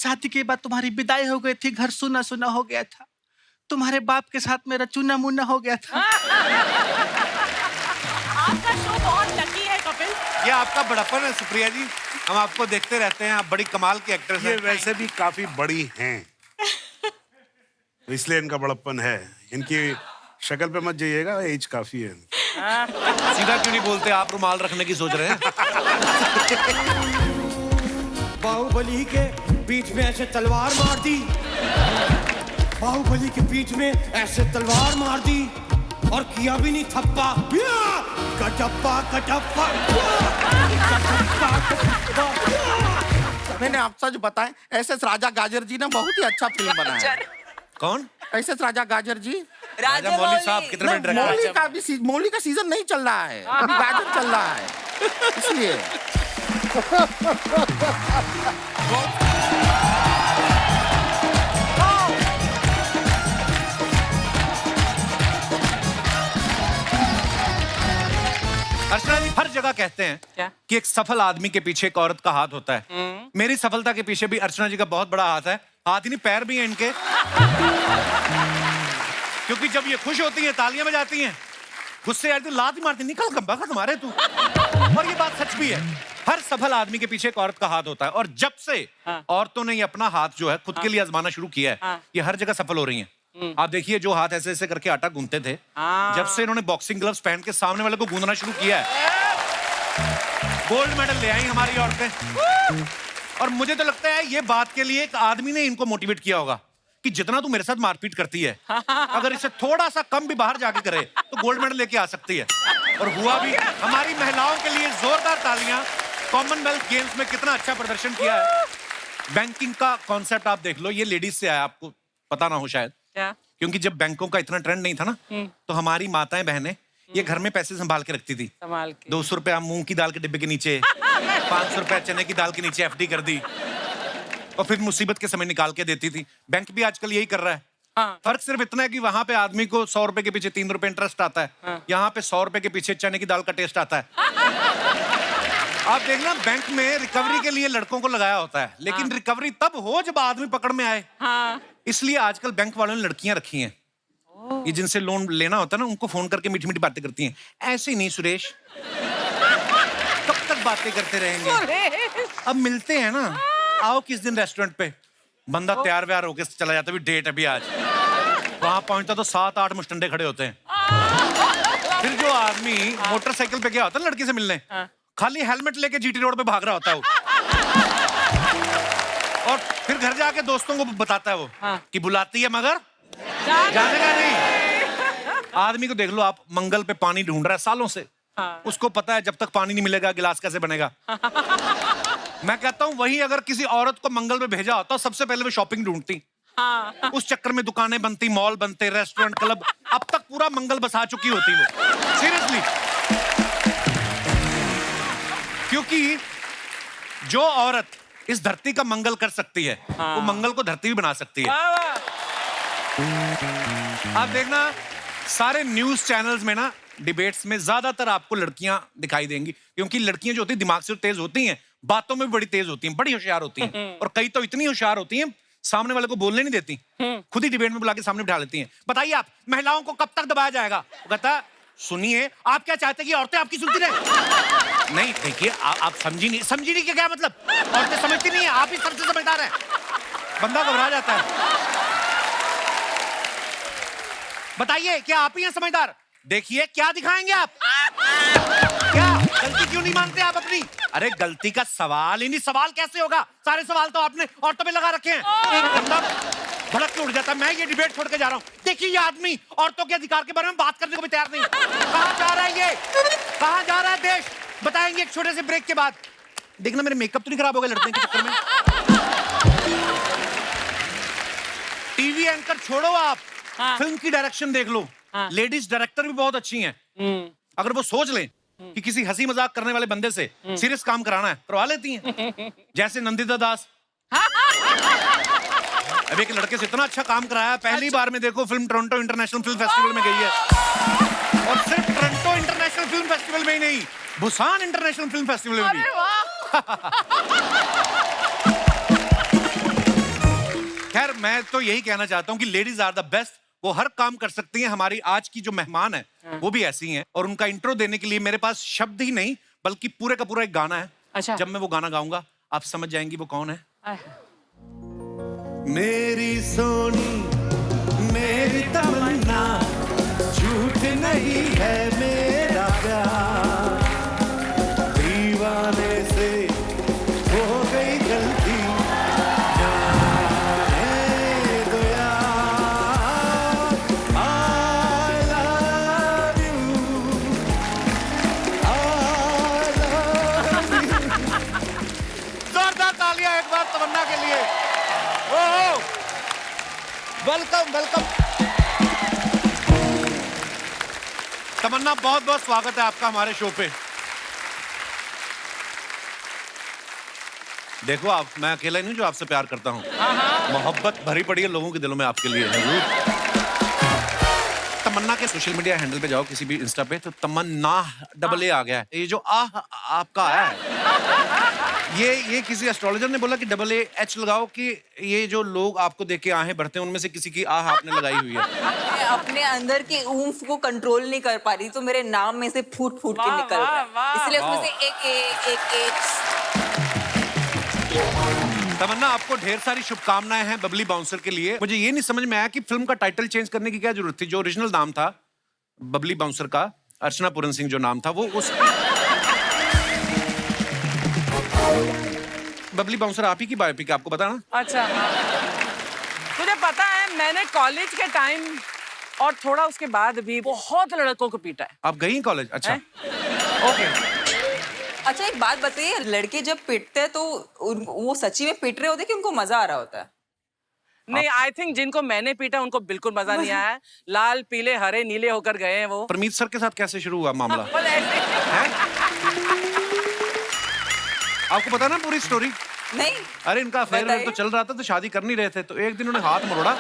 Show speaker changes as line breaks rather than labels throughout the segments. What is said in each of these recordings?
शादी के बाद तुम्हारी विदाई हो गई थी, घर सुना सुना हो गया था, तुम्हारे बाप के साथ मेरा चूना मुन्ना हो गया था।
आपका शो बहुत लकी है कपिल।
ये आपका बड़प्पन है सुप्रिया जी, हम आपको देखते रहते हैं, आप बड़ी कमाल की एक्ट्रेस हैं।
ये वैसे भी काफी बड़ी हैं, तो इसलिए इनका बड़प्पन है। इनकी शक्ल पे मत जाइएगा, एज काफी है।
सीधा क्यों नहीं बोलते, आप रुमाल रखने की सोच रहे हैं?
बाहुबली के बीच में ऐसे तलवार मार दी, बाहुबली के बीच में ऐसे तलवार मार दी और किया भी नहीं थप्पा, कटप्पा कटप्पा।
मैंने आप सच बताएं, एस एस राजा गाजर जी ने बहुत ही अच्छा फिल्म बनाया है।
कौन?
एस एस राजा गाजर जी।
राजा मौली साहब कितने मिनट रखे?
मौली का सीजन नहीं चल रहा है, अभी गाजर चल रहा है, इसलिए।
अर्चना जी हर जगह कहते हैं
क्या?
कि एक सफल आदमी के पीछे एक औरत का हाथ होता है। मेरी सफलता के पीछे भी अर्चना जी का बहुत बड़ा हाथ है। हाथ ही नहीं, पैर भी हैं इनके। क्योंकि जब ये खुश होती हैं तालियां बजाती हैं, गुस्से आती है लात ही मारती, निकल गंबा का तुम्हारे तू। और ये बात सच भी है, हर सफल आदमी के पीछे एक औरत का हाथ होता है। और जब से औरतों ने ये अपना हाथ जो है खुद के लिए आजमाना शुरू किया है, ये हर जगह सफल हो रही हैं। आप देखिए, जो हाथ ऐसे ऐसे करके आटा गूंथते थे, जब से इन्होंने बॉक्सिंग ग्लव्स पहन के सामने वाले को गूंदना शुरू किया है, गोल्ड मेडल ले आई हमारी औरतें। और मुझे तो लगता है ये बात के लिए एक आदमी ने इनको मोटिवेट किया होगा कि जितना तू मेरे साथ मारपीट करती है, अगर इसे थोड़ा सा कम भी बाहर जाके करे तो गोल्ड मेडल लेके आ सकती है। और हुआ भी। हमारी महिलाओं के लिए जोरदार तालियां। कॉमनवेल्थ गेम्स में कितना अच्छा प्रदर्शन किया है। बैंकिंग का कॉन्सेप्ट आप देख लो, ये लेडीज से आया, आपको पता ना हो शायद।
क्या?
क्योंकि जब बैंकों का इतना ट्रेंड नहीं था ना, तो हमारी माताएं बहनें ये घर में पैसे संभाल के रखती थी। 200 रुपया मूंग की दाल के डिब्बे के नीचे, 500 रुपया चने की दाल के नीचे एफडी कर दी, और फिर मुसीबत के समय निकाल के देती थी। बैंक भी आजकल यही कर रहा है। फर्क सिर्फ इतना है कि वहां पे आदमी को 100 रुपए के पीछे 3 रुपए इंटरेस्ट आता है, यहाँ पे 100 रुपए के पीछे चने की दाल का टेस्ट आता है। आप देखना, बैंक में रिकवरी के लिए लड़कों को लगाया होता है, लेकिन रिकवरी तब हो जब आदमी पकड़ में आए। इसलिए आजकल बैंक वालों ने लड़कियां रखी हैं, ये जिनसे लोन लेना होता है ना, उनको फोन करके मीठी मीठी बातें करती हैं। ऐसे नहीं सुरेश, कब तक बातें करते रहेंगे, अब मिलते हैं ना, आओ किस दिन रेस्टोरेंट पे। बंदा तैयार व्यार होके चला जाता है, डेट अभी आज। वहां पहुंचता तो 7-8 मुस्टंडे खड़े होते हैं। फिर जो आदमी मोटरसाइकिल पे गया होता है लड़की से मिलने, खाली हेलमेट लेके जीटी रोड पे भाग रहा होता है वो। और फिर घर जाके दोस्तों को बताता है वो कि बुलाती है मगर जाने का नहीं। आदमी को देख लो आप, मंगल पे पानी ढूंढ रहा है सालों से। उसको पता है जब तक पानी नहीं मिलेगा गिलास कैसे बनेगा। मैं कहता हूँ वही अगर किसी औरत को मंगल पे भेजा होता, सबसे पहले वो शॉपिंग ढूंढती। उस चक्कर में दुकानें बनती, मॉल बनते, रेस्टोरेंट, क्लब, अब तक पूरा मंगल बसा चुकी होती वो। सीरियसली। क्योंकि जो औरत इस धरती का मंगल कर सकती है, वो मंगल को धरती भी बना सकती है। आप देखना, सारे न्यूज चैनल्स में ना, डिबेट्स में ज्यादातर आपको लड़कियां दिखाई देंगी, क्योंकि लड़कियां जो होती हैं दिमाग से तेज होती हैं, बातों में भी बड़ी तेज होती हैं, बड़ी होशियार होती हैं। और कई तो इतनी होशियार होती हैं सामने वाले को बोलने नहीं देती, खुद ही डिबेट में बुला के सामने बिठा लेती हैं। बताइए आप, महिलाओं को कब तक दबाया जाएगा? वो कहता, सुनिए, आप क्या चाहते हैं कि औरतें आपकी सुनती रहे? नहीं, देखिए आप समझी नहीं कि क्या मतलब? औरतें समझती नहीं है, आप ही सबसे समझदार हैं। बंदा घबरा जाता है। बताइए, क्या आप ही हैं समझदार? देखिए, क्या दिखाएंगे आप? क्या गलती क्यों नहीं मानते आप अपनी? अरे गलती का सवाल ही नहीं, सवाल कैसे होगा? सारे सवाल तो आपने औरतों पे लगा रखे हैं। बंदा भड़क के उड़ जाता है। मैं ये डिबेट छोड़ के जा रहा हूँ। देखिए, ये आदमी औरतों के अधिकार के बारे में बात करने को भी तैयार नहीं। कहाँ जा रहा है ये? कहाँ जा रहा है देश? बताएंगे एक छोटे से ब्रेक के बाद। देखना, मेरे मेकअप तो नहीं खराब हो गए लड़ने के चक्कर में। टीवी एंकर छोड़ो आप, फिल्म की डायरेक्शन देख लो। लेडीज डायरेक्टर भी बहुत अच्छी हैं। अगर वो सोच लें कि किसी हंसी मजाक करने वाले बंदे से सीरियस काम कराना है, करवा लेती हैं। जैसे नंदिता दास। अब एक लड़के से इतना अच्छा काम कराया, पहली बार में देखो film Toronto international film festival में गई है। और सिर्फ टोरंटो इंटरनेशनल फिल्म फेस्टिवल में ही नहीं, बुसान इंटरनेशनल फिल्म फेस्टिवल में भी। खैर मैं तो यही कहना चाहता हूँ कि लेडीज आर द बेस्ट, वो हर काम कर सकती हैं। हमारी आज की जो मेहमान है वो भी ऐसी हैं, और उनका इंट्रो देने के लिए मेरे पास शब्द ही नहीं बल्कि पूरे का पूरा एक गाना है।
अच्छा।
जब मैं वो गाना गाऊंगा आप समझ जाएंगी वो कौन है।
मेरी सोनी मेरी तमन्ना, झूठ नहीं है मेरा प्यार, दीवाने से हो गई गलती, जाने दो यार, I love you, I love you।
जोरदार तालियां एक बार तमन्ना के लिए। ओह वेलकम वेलकम तमन्ना, बहुत बहुत स्वागत है आपका हमारे शो पे। देखो आप, मैं अकेला नहीं जो आपसे प्यार करता हूँ, मोहब्बत भरी पड़ी है लोगों के दिलों में आपके लिए। तमन्ना के सोशल मीडिया हैंडल पे जाओ किसी भी इंस्टा पे, तो तमन्ना AA आ गया है। ये जो आपका आया है, ये किसी एस्ट्रोलॉजर ने बोला कि AA लगाओ कि ये जो लोग आपको देख के आहें भरते हैं उनमें से किसी की आह आपने लगाई हुई है।
मैं अपने अंदर के ऊम्फ को कंट्रोल नहीं कर पा रही, तो मेरे नाम में से फूट फूट के
वाह,
निकल रहा है,
वाह,
इसलिए उसमें से एक
तमन्ना आपको ढेर सारी शुभकामनाएं हैं बबली बाउंसर के लिए। मुझे ये नहीं समझ में आया कि फिल्म का टाइटल चेंज करने की क्या जरूरत थी। जो ओरिजिनल नाम था बबली बाउंसर का, अर्चना पूरन सिंह जो नाम था, वो उस बबली बाउंसर आप ही की बायोपिक है, आपको पता ना?
अच्छा हाँ। तुझे पता है मैंने कॉलेज के टाइम और थोड़ा उसके बाद भी बहुत लड़कों को पीटा है।
आप गई कॉलेज? अच्छा ओके।
अच्छा एक बात बताइए, लड़के जब पिटते हैं तो वो सच्ची में पिट रहे होते हैं कि उनको मजा आ रहा होता है?
नहीं, आई थिंक जिनको मैंने पीटा उनको बिल्कुल मजा नहीं आया है। लाल पीले हरे नीले होकर गए हैं वो।
परमीत सर के साथ कैसे शुरू हुआ मामला?
बस ऐसे।
आपको पता ना पूरी स्टोरी?
नहीं।
अरे इनका अफेयर
बताइए।
तो चल रहा था, तो शादी कर नहीं रहे थे, तो एक दिन उन्होंने हाथ मरोड़ा,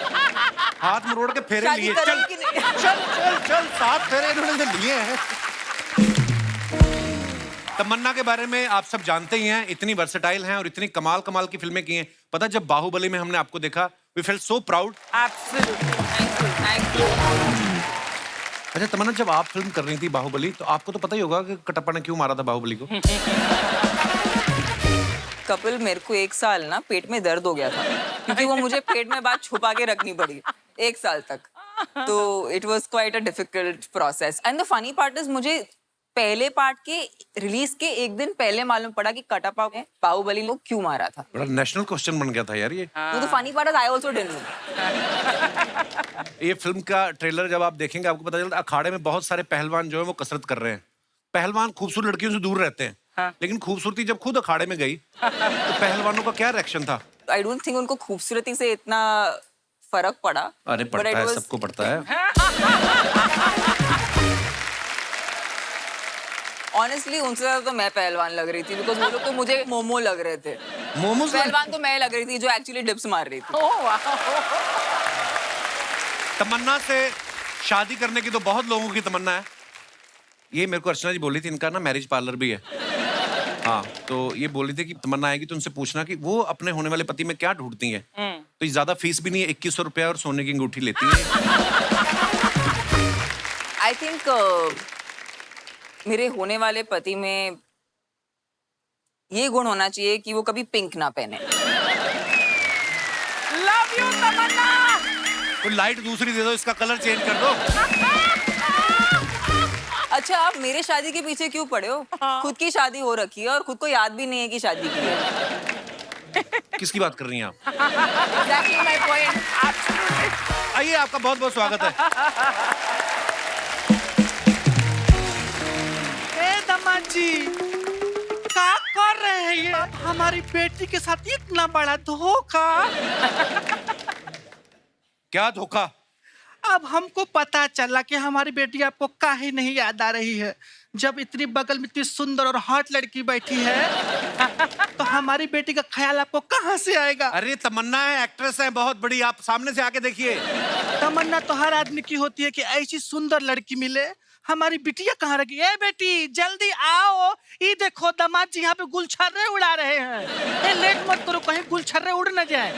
हाथ मरोड़ के फेरे
शादी
लिए।
करेंगे
चल
कि नहीं?
चल चल चल 7 फेरे इन्होंने लिए हैं। तमन्ना के बारे में आप सब जानते ही हैं, इतनी वर्सेटाइल हैं और इतनी कमाल कमाल की फिल्में की हैं। पता जब बाहुबली में हमने आपको देखा, we felt so proud.
Absolutely.
Thank you.
अच्छा तमन्ना, जब आप फिल्म कर रही थी बाहुबली, तो आपको तो पता ही होगा कि कटप्पा ने क्यों मारा था बाहुबली को।
कपिल, मेरे को 1 साल ना पेट में दर्द हो गया था, क्योंकि वो मुझे पेट में बात छुपा के रखनी पड़ी 1 साल तक। तो it was quite a difficult process. And the funny part is, मुझे पहले पार्ट के रिलीज के 1 दिन पहले मालूम पड़ा कि कटप्पा ने बाहुबली को क्यों मारा था।
बड़ा नेशनल क्वेश्चन बन गया था यार ये।
तो the funny part is I also didn't know.
ये फिल्म का ट्रेलर जब आप देखेंगे आपको पता चलता है अखाड़े में बहुत सारे पहलवान जो है वो कसरत कर रहे हैं। पहलवान खूबसूरत लड़कियों से दूर रहते हैं, लेकिन खूबसूरती जब खुद अखाड़े में गई तो पहलवानों का क्या रिएक्शन था?
आई डोंट थिंक उनको खूबसूरती से इतना फर्क पड़ा।
अरे पड़ता है, सबको पड़ता है।
ऑनेस्टली उनसे ज्यादा तो मैं पहलवान लग रही थी, बिकॉज वो लोग तो मुझे मोमो लग रहे थे।
मोमोज
पहलवान तो मैं लग रही थी जो एक्चुअली डिप्स मार रही थी।
Oh, wow.
तमन्ना से शादी करने की तो बहुत लोगों की तमन्ना है। ये मेरे को अर्चना जी बोली थी, इनका ना मैरिज पार्लर भी है। हाँ, तो ये बोली थी कि तमन्ना आएगी तो उनसे पूछना कि वो अपने होने वाले पति में क्या ढूंढती हैं। तो ये ज्यादा फीस भी नहीं है, 2100 रुपया और सोने की अंगूठी लेती है।
आई थिंक मेरे होने वाले पति में ये गुण होना चाहिए कि वो कभी पिंक ना पहने।
Love you, तमन्ना।
तो लाइट दूसरी दे दो, इसका कलर चेंज कर दो।
अच्छा, आप मेरे शादी के पीछे क्यों पड़े हो? खुद की शादी हो रखी है और खुद को याद भी नहीं है कि शादी की है।
किसकी बात कर रही हैं आप?
Exactly my point.
आइए, आपका बहुत बहुत स्वागत है।
दमाद जी क्या कर रहे हैं ये? हमारी बेटी के साथ इतना बड़ा धोखा।
क्या धोखा?
अब हमको पता चला कि हमारी बेटी आपको काहे नहीं याद आ रही है। जब इतनी बगल में इतनी सुंदर और हॉट लड़की बैठी है तो हमारी बेटी का ख्याल आपको कहाँ से आएगा?
अरे तमन्ना है, एक्ट्रेस है बहुत बड़ी, आप सामने से आके देखिए।
तमन्ना तो हर आदमी की होती है कि ऐसी सुंदर लड़की मिले। हमारी बिटिया कहाँ रखी? ए बेटी जल्दी आओ, ये देखो दामाद जी यहाँ पे गुलछर्रे उड़ा रहे हैं। ए लेट मत करो, कहीं गुलछर्रे उड़ न जाए।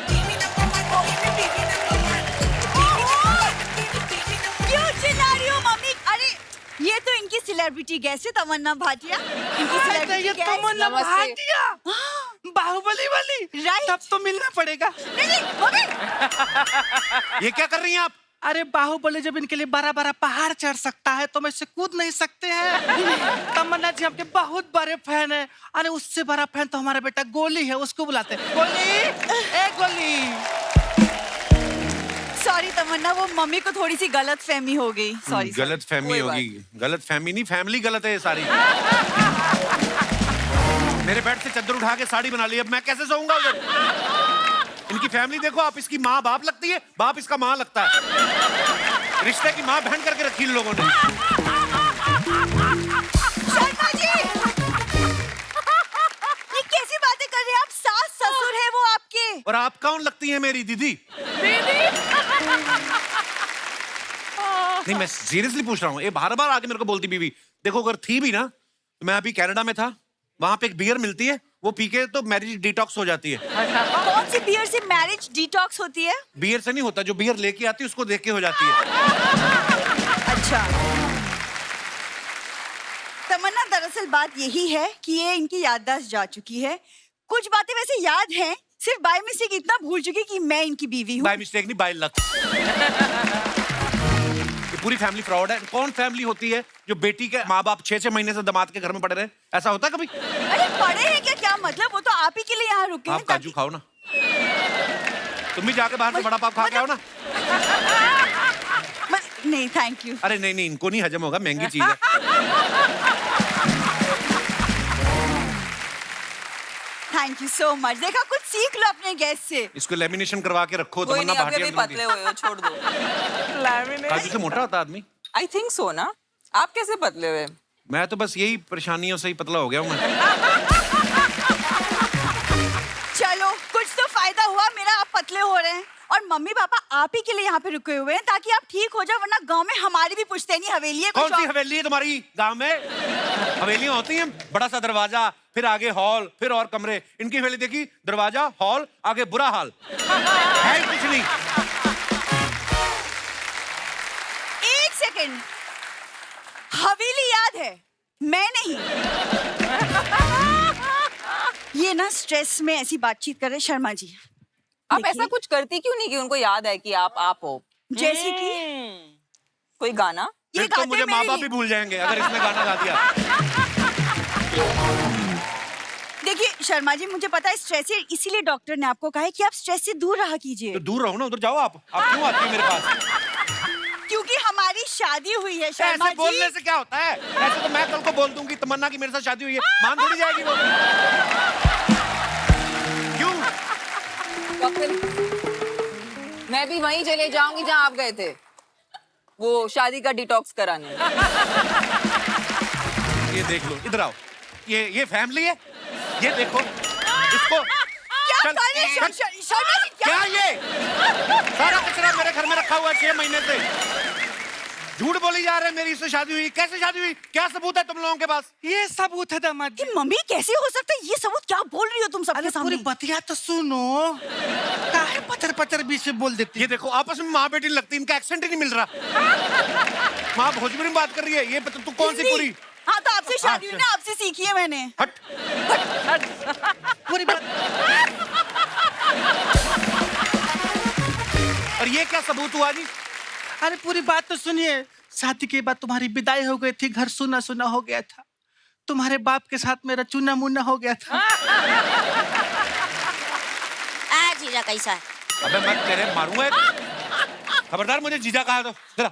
सेलिब्रिटी गेस्ट है तमन्ना भाटिया। इनकी
अरे
celebrity
ये
guest।
तमन्ना
नमस्ते।
भाटिया, बाहुबली वाली।
Right।
तब तो मिलना पड़ेगा।
नहीं मम्मी,
ये क्या कर रही हैं आप?
अरे बाहुबली जब इनके लिए बड़ा बड़ा पहाड़ चढ़ सकता है तो मैं इससे कूद नहीं सकते हैं। तमन्ना जी आपके बहुत बड़े फैन है। अरे उससे बड़ा फैन तो हमारा बेटा गोली है, उसको बुलाते हैं। गोली, ए गोली।
सॉरी तमन्ना, वो मम्मी को थोड़ी सी गलत फहमी हो गई। सॉरी।
गलत फहमी
कोई
होगी। गलत फहमी नहीं, फैमिली गलत है ये सारी। मेरे बेड से चद्दर उठा के साड़ी बना ली, अब मैं कैसे सोऊंगा उधर? इनकी फैमिली देखो आप, इसकी माँ बाप लगती है, बाप इसका माँ लगता है। रिश्ते की माँ बहन करके रखी इन लोगों ने।
शर्मा जी, ये कैसी बातें कर रहे हैं आप? सास ससुर है वो आपके।
और आप कौन लगती हैं? मेरी दीदी। नहीं, मैं सीरियसली पूछ रहा हूँ। ये बार बार आके मेरे को बोलती बीवी। देखो अगर थी भी ना, तो मैं अभी कनाडा में था, वहां पे एक बियर मिलती है, वो पी के तो मैरिज डिटॉक्स हो जाती है।
कौन सी बियर से मैरिज डिटॉक्स होती है?
बियर से नहीं होता, जो बियर लेके आती है उसको देख के हो जाती है।
अच्छा तमन्ना, दरअसल बात यही है कि ये इनकी याददाश्त जा चुकी है। कुछ बातें वैसे याद हैं, सिर्फ बाय मिस्टेक इतना भूल चुकी कि मैं इनकी बीवी हूँ।
बाय मिस्टेक नहीं, बाय लक। ये पूरी फैमिली फ्रॉड है। कौन फैमिली होती है जो बेटी के माँ बाप 6-6 महीने से दामाद के घर में पड़े रहे? ऐसा होता कभी?
अरे पढ़े हैं क्या मतलब? वो तो आप ही के लिए यहाँ रुके हैं
आप काजू खाओ ना, तुम भी जाके बाहर से बड़ा पाव खा के आओ ना।
नहीं थैंक यू।
अरे नहीं नहीं, इनको नहीं हजम होगा, महंगी चीज है।
Thank you so much. देखा, कुछ सीख लो अपने गेस्ट से।
इसको लेमिनेशन करवा के रखो।
कोई
तमन्ना
नहीं, अभी
भाटिया
भी पतले हुए हो, छोड़ दो।
काजू से मोटा होता आदमी।
आई थिंक सो ना। आप कैसे पतले हुए?
मैं तो बस यही परेशानियों से ही पतला हो गया हूँ मैं।
चलो, कुछ तो फायदा हुआ मेरा, आप पतले हो रहे हैं। और मम्मी पापा आप ही के लिए यहाँ पे रुके हुए हैं ताकि आप ठीक हो जाओ, वरना गांव में हमारी भी पुश्तैनी हवेली है।
कौन सी हवेली है तुम्हारी गांव में? हवेलियां होती हैं, बड़ा सा दरवाजा, फिर आगे हॉल, फिर और कमरे। इनकी हवेली देखी, दरवाजा, हॉल, आगे बुरा हाल है, कुछ नहीं।
एक सेकंड, हवेली याद है, मैं नहीं। ये ना स्ट्रेस में ऐसी बातचीत कर रहे शर्मा जी।
आप
देखिए,
ऐसा कुछ करती क्यों नहीं कि उनको याद है कि आप हो?
जैसे कि
कोई गाना?
ये
फिर तो
गाते
मुझे
मेरे
माँ बाप
लिए।
भी भूल जाएंगे अगर इसने गाना गा दिया।
देखिए शर्मा जी, मुझे पता है स्ट्रेस है, इसीलिए डॉक्टर ने आपको कहा है कि आप स्ट्रेस से दूर रहा कीजिए।
तो दूर रहो ना, उधर जाओ। आप क्यों आती है मेरे पास?
क्योंकि हमारी शादी हुई है शर्मा
ऐसे बोलने
जी।
से क्या होता है? ऐसे तो मैं कल को बोल दूंगी तमन्ना की मेरे साथ शादी हुई है, मान थोड़ी जाएगी वो। क्यों?
मैं भी वहीं चले जाऊंगी जहां आप गए थे, वो शादी का डिटॉक्स कराने।
ये देख लो, इधर आओ। ये फैमिली है, ये देखो इसको।
क्या
चल,
कर रहे हैं
चल।
शर्मा जी?
क्या ये सारा कचरा मेरे घर में रखा हुआ है 6 महीने से? झूठ बोली जा रहे हैं मेरी इससे शादी हुई। कैसे शादी हुई? क्या सबूत है तुम लोगों के पास?
ये सबूत है दामाद जी।
कि मम्मी कैसे हो सकता है ये सबूत? क्या बोल रही हो तुम सबके
अरे
सामने?
पूरी बतिया तो सुनो, काहे पत्थर पत्थर बीच में बोल देती
ये
है?
देखो आपस में माँ बेटी लगती, इनका एक्सेंट ही नहीं मिल रहा। माँ भोजपुरी में बात कर रही है, ये तू कौन सी पूरी?
हाँ तो आपसे शादी हुई ना, आपसे सीखी है मैंने।
हट।
पूरी बात।
और ये क्या सबूत हुआ जी?
अरे पूरी बात तो सुनिए। शादी के बाद तुम्हारी विदाई हो गई थी, घर सुना सुना हो गया था, तुम्हारे बाप के साथ मेरा चूना मुन्ना हो गया था।
जीजा कैसा है?
अबे मैं तेरे मारूंगा। खबरदार मुझे जीजा कहा तो जरा।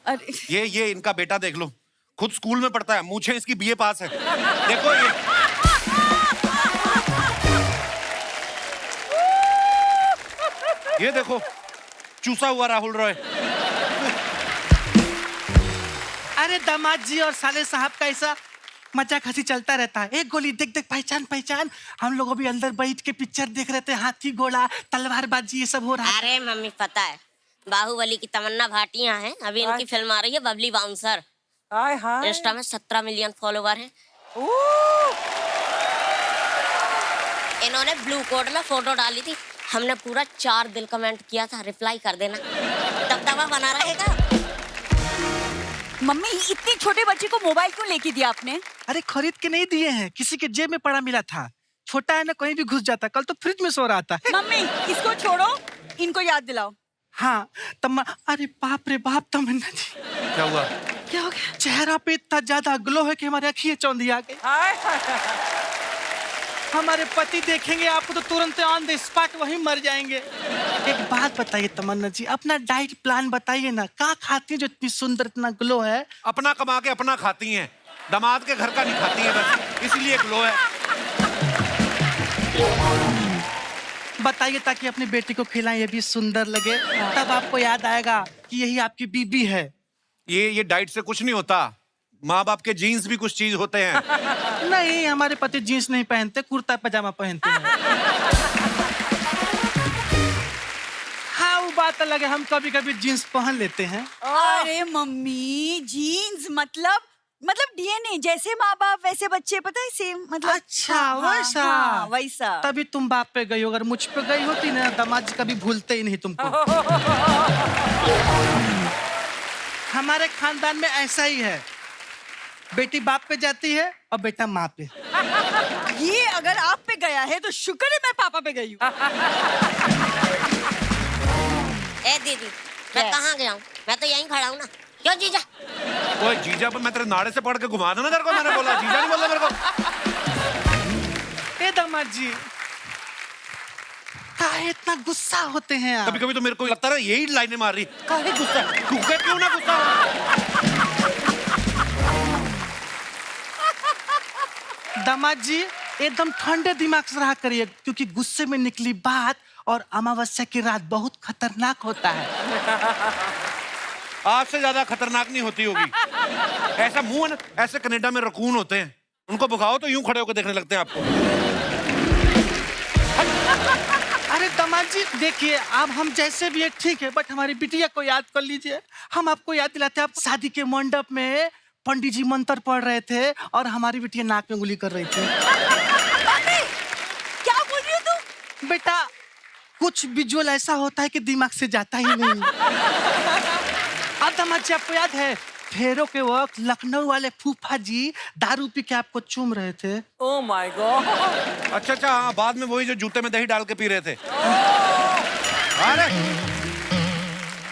अरे
ये इनका बेटा देख लो, खुद स्कूल में पढ़ता है, मूछें इसकी बीए पास है। देखो ये देखो चूसा हुआ राहुल रॉय।
अरे दामाद जी और साले साहब का ऐसा मजाक हंसी चलता रहता है। एक गोली देख देख पहचान पहचान। हम लोग अभी अंदर बैठ के पिक्चर देख रहे थे, हाथी घोड़ा तलवारबाजी ये सब हो रहा है।
अरे मम्मी पता है, बाहुबली की तमन्ना भाटिया हैं, अभी इनकी फिल्म आ रही है बबली बाउंसर।
हाय हाय।
इंस्टा में 17 मिलियन फॉलोवर हैं। इन्होंने ब्लू कोड में फोटो डाली थी, हमने पूरा 4 दिल कमेंट किया था, रिप्लाई कर देना, दबदबा बना रहेगा।
मम्मी इतनी छोटे बच्चे को मोबाइल क्यों लेके दिया आपने?
अरे खरीद के नहीं दिए हैं, किसी के जेब में पड़ा मिला था। छोटा है ना, कहीं भी घुस जाता। कल तो फ्रिज में सो रहा था।
मम्मी इसको छोड़ो, इनको याद दिलाओ।
हाँ अरे बाप रे बाप तमन्ना जी,
क्या हुआ?
क्या हो गया?
चेहरा पे इतना ज्यादा ग्लो है कि हमारी आँखें चौंधी आ गई।
हाय, हाय, हाय।
हमारे पति देखेंगे आपको तो तुरंत ऑन द स्पॉट वहीं मर जाएंगे। एक बात बताइए तमन्ना जी, अपना डाइट प्लान बताइए ना, क्या खाती है जो इतनी सुंदर, इतना ग्लो है?
अपना कमा के अपना खाती हैं, दामाद के घर का नहीं खाती हैं, बस इसलिए ग्लो है।
बताइए ताकि अपनी बेटी को खिलाएं, ये भी सुंदर लगे, तब आपको याद आएगा कि यही आपकी बीबी है।
ये डाइट से कुछ नहीं होता, माँ बाप के जीन्स भी कुछ चीज होते हैं।
नहीं, हमारे पति जीन्स नहीं पहनते, कुर्ता पजामा पहनते हैं। हाँ वो बात अलग है, हम कभी कभी जीन्स पहन लेते हैं।
अरे मम्मी जीन्स मतलब डीएनए, जैसे माँ बाप वैसे बच्चे, पता है सेम मतलब।
अच्छा वैसा।
हाँ, वैसा।
तभी तुम बाप पे गई हो, अगर मुझ पे गई होती ना, दामाद जी कभी भूलते ही नहीं तुमको। हमारे खानदान में ऐसा ही है, बेटी बाप पे जाती है और बेटा माँ पे।
ये अगर आप पे गया है तो शुक्र है मैं पापा पे गई हूँ।
ए दीदी, मैं कहाँ गया हूँ? मैं तो यहीं खड़ा हूँ ना। क्यों जीजा?
ओए जीजा पर मैं तेरे नाड़े से पकड़ के घुमा दूं ना तेरे को, मैंने बोला जीजा नहीं बोला मेरे को।
ए दामाद जी, काहे इतना गुस्सा होते हैं आप?
कभी कभी तो मेरे को लगता है यही लाइनें मार रही।
काहे गुस्सा?
क्यों ना गुस्सा हो?
दामाद जी एकदम ठंडे दिमाग से रहा करिए, क्योंकि गुस्से में निकली बात और अमावस्या की रात बहुत खतरनाक होता है।
आपसे ज्यादा खतरनाक नहीं होती होगी। ऐसा मुंह है ना, ऐसे कनाडा में रकून होते हैं, उनको भगाओ तो यूं खड़े होकर देखने लगते हैं आपको।
अरे दामाद जी देखिए, अब हम जैसे भी है ठीक है, बट हमारी बिटिया को याद कर लीजिए। हम आपको याद दिलाते हैं, आप शादी के मंडप में पंडित जी मंत्र पढ़ रहे थे और हमारी बिटिया नाक में उंगली कर रही थी।
क्या बोल रही हो तुम?
बेटा कुछ विजुअल ऐसा होता है कि दिमाग से जाता ही नहीं। अब दामाद जी आपको याद है, फेरों के वक्त लखनऊ वाले फूफा जी दारू पी के आपको चूम रहे थे।
Oh my God.
अच्छा हाँ, बाद में वही जो जूते में दही डाल के पी रहे थे। अरे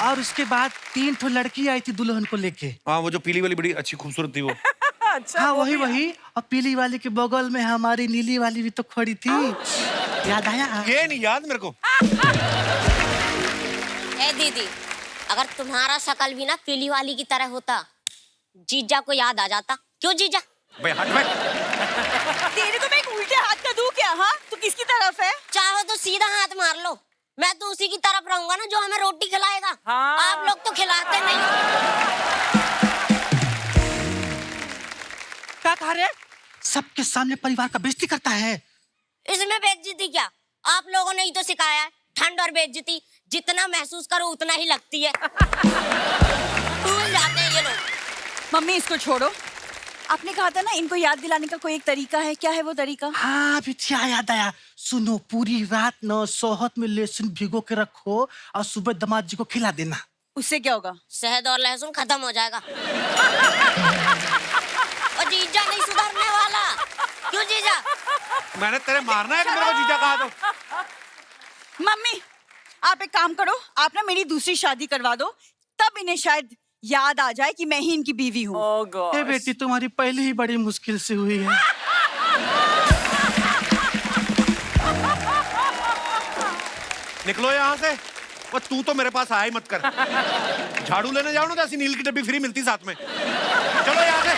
और उसके बाद 3 ठो लड़की आई थी दुल्हन को लेके।
हाँ, वो जो पीली वाली बड़ी अच्छी खूबसूरत थी वो।
अच्छा,
हाँ वही और पीली वाली के बगल में हमारी नीली वाली भी तो खड़ी थी। याद आया?
ये नहीं याद मेरे को।
ए दीदी, अगर तुम्हारा शकल भी ना पीली वाली की तरह होता, जीजा को याद आ जाता। क्यों जीजा?
भाई हट भाई।
तेरे को मैं एक उल्टे हाथ का दूं क्या? हाँ तू किसकी तरफ है?
चाहो तो सीधा हाथ मार लो, मैं तो उसी की तरफ रहूंगा ना जो हमें रोटी खिलाएगा।
हाँ।
आप लोग तो खिलाते नहीं हो।
क्या कह रहे? सबके सामने परिवार का बेइज्जती करता है।
इसमें बेइज्जती क्या? आप लोगों ने ही तो सिखाया है, ठंड और बेइज्जती जितना महसूस करो उतना ही लगती है। भूल जाते हैं ये लोग।
मम्मी इसको छोड़ो, आपने कहा था ना इनको याद दिलाने का कोई एक तरीका है, क्या है वो तरीका?
हाँ बिटिया याद आया, सुनो, पूरी रात न सोहत में लहसुन भिगो के रखो और सुबह दामाद जी को खिला देना।
उससे क्या होगा?
शहद और लहसुन खत्म हो जाएगा। और जीजा नहीं सुधरने वाला। क्यों जीजा?
मैंने तेरे मारना है कि मेरे को जीजा कहा तो?
मम्मी आप एक काम करो, आप ना मेरी दूसरी शादी करवा दो, तब इन्हें शायद याद आ जाए कि मैं ही इनकी बीवी हूँ।
ओह गॉड।
ए बेटी, तुम्हारी पहले ही बड़ी मुश्किल से हुई है।
निकलो यहाँ से। वो तू तो मेरे पास आया ही मत कर। झाड़ू लेने जाओ ना तो ऐसी नील की डब्बी फ्री मिलती साथ में। चलो यहाँ से,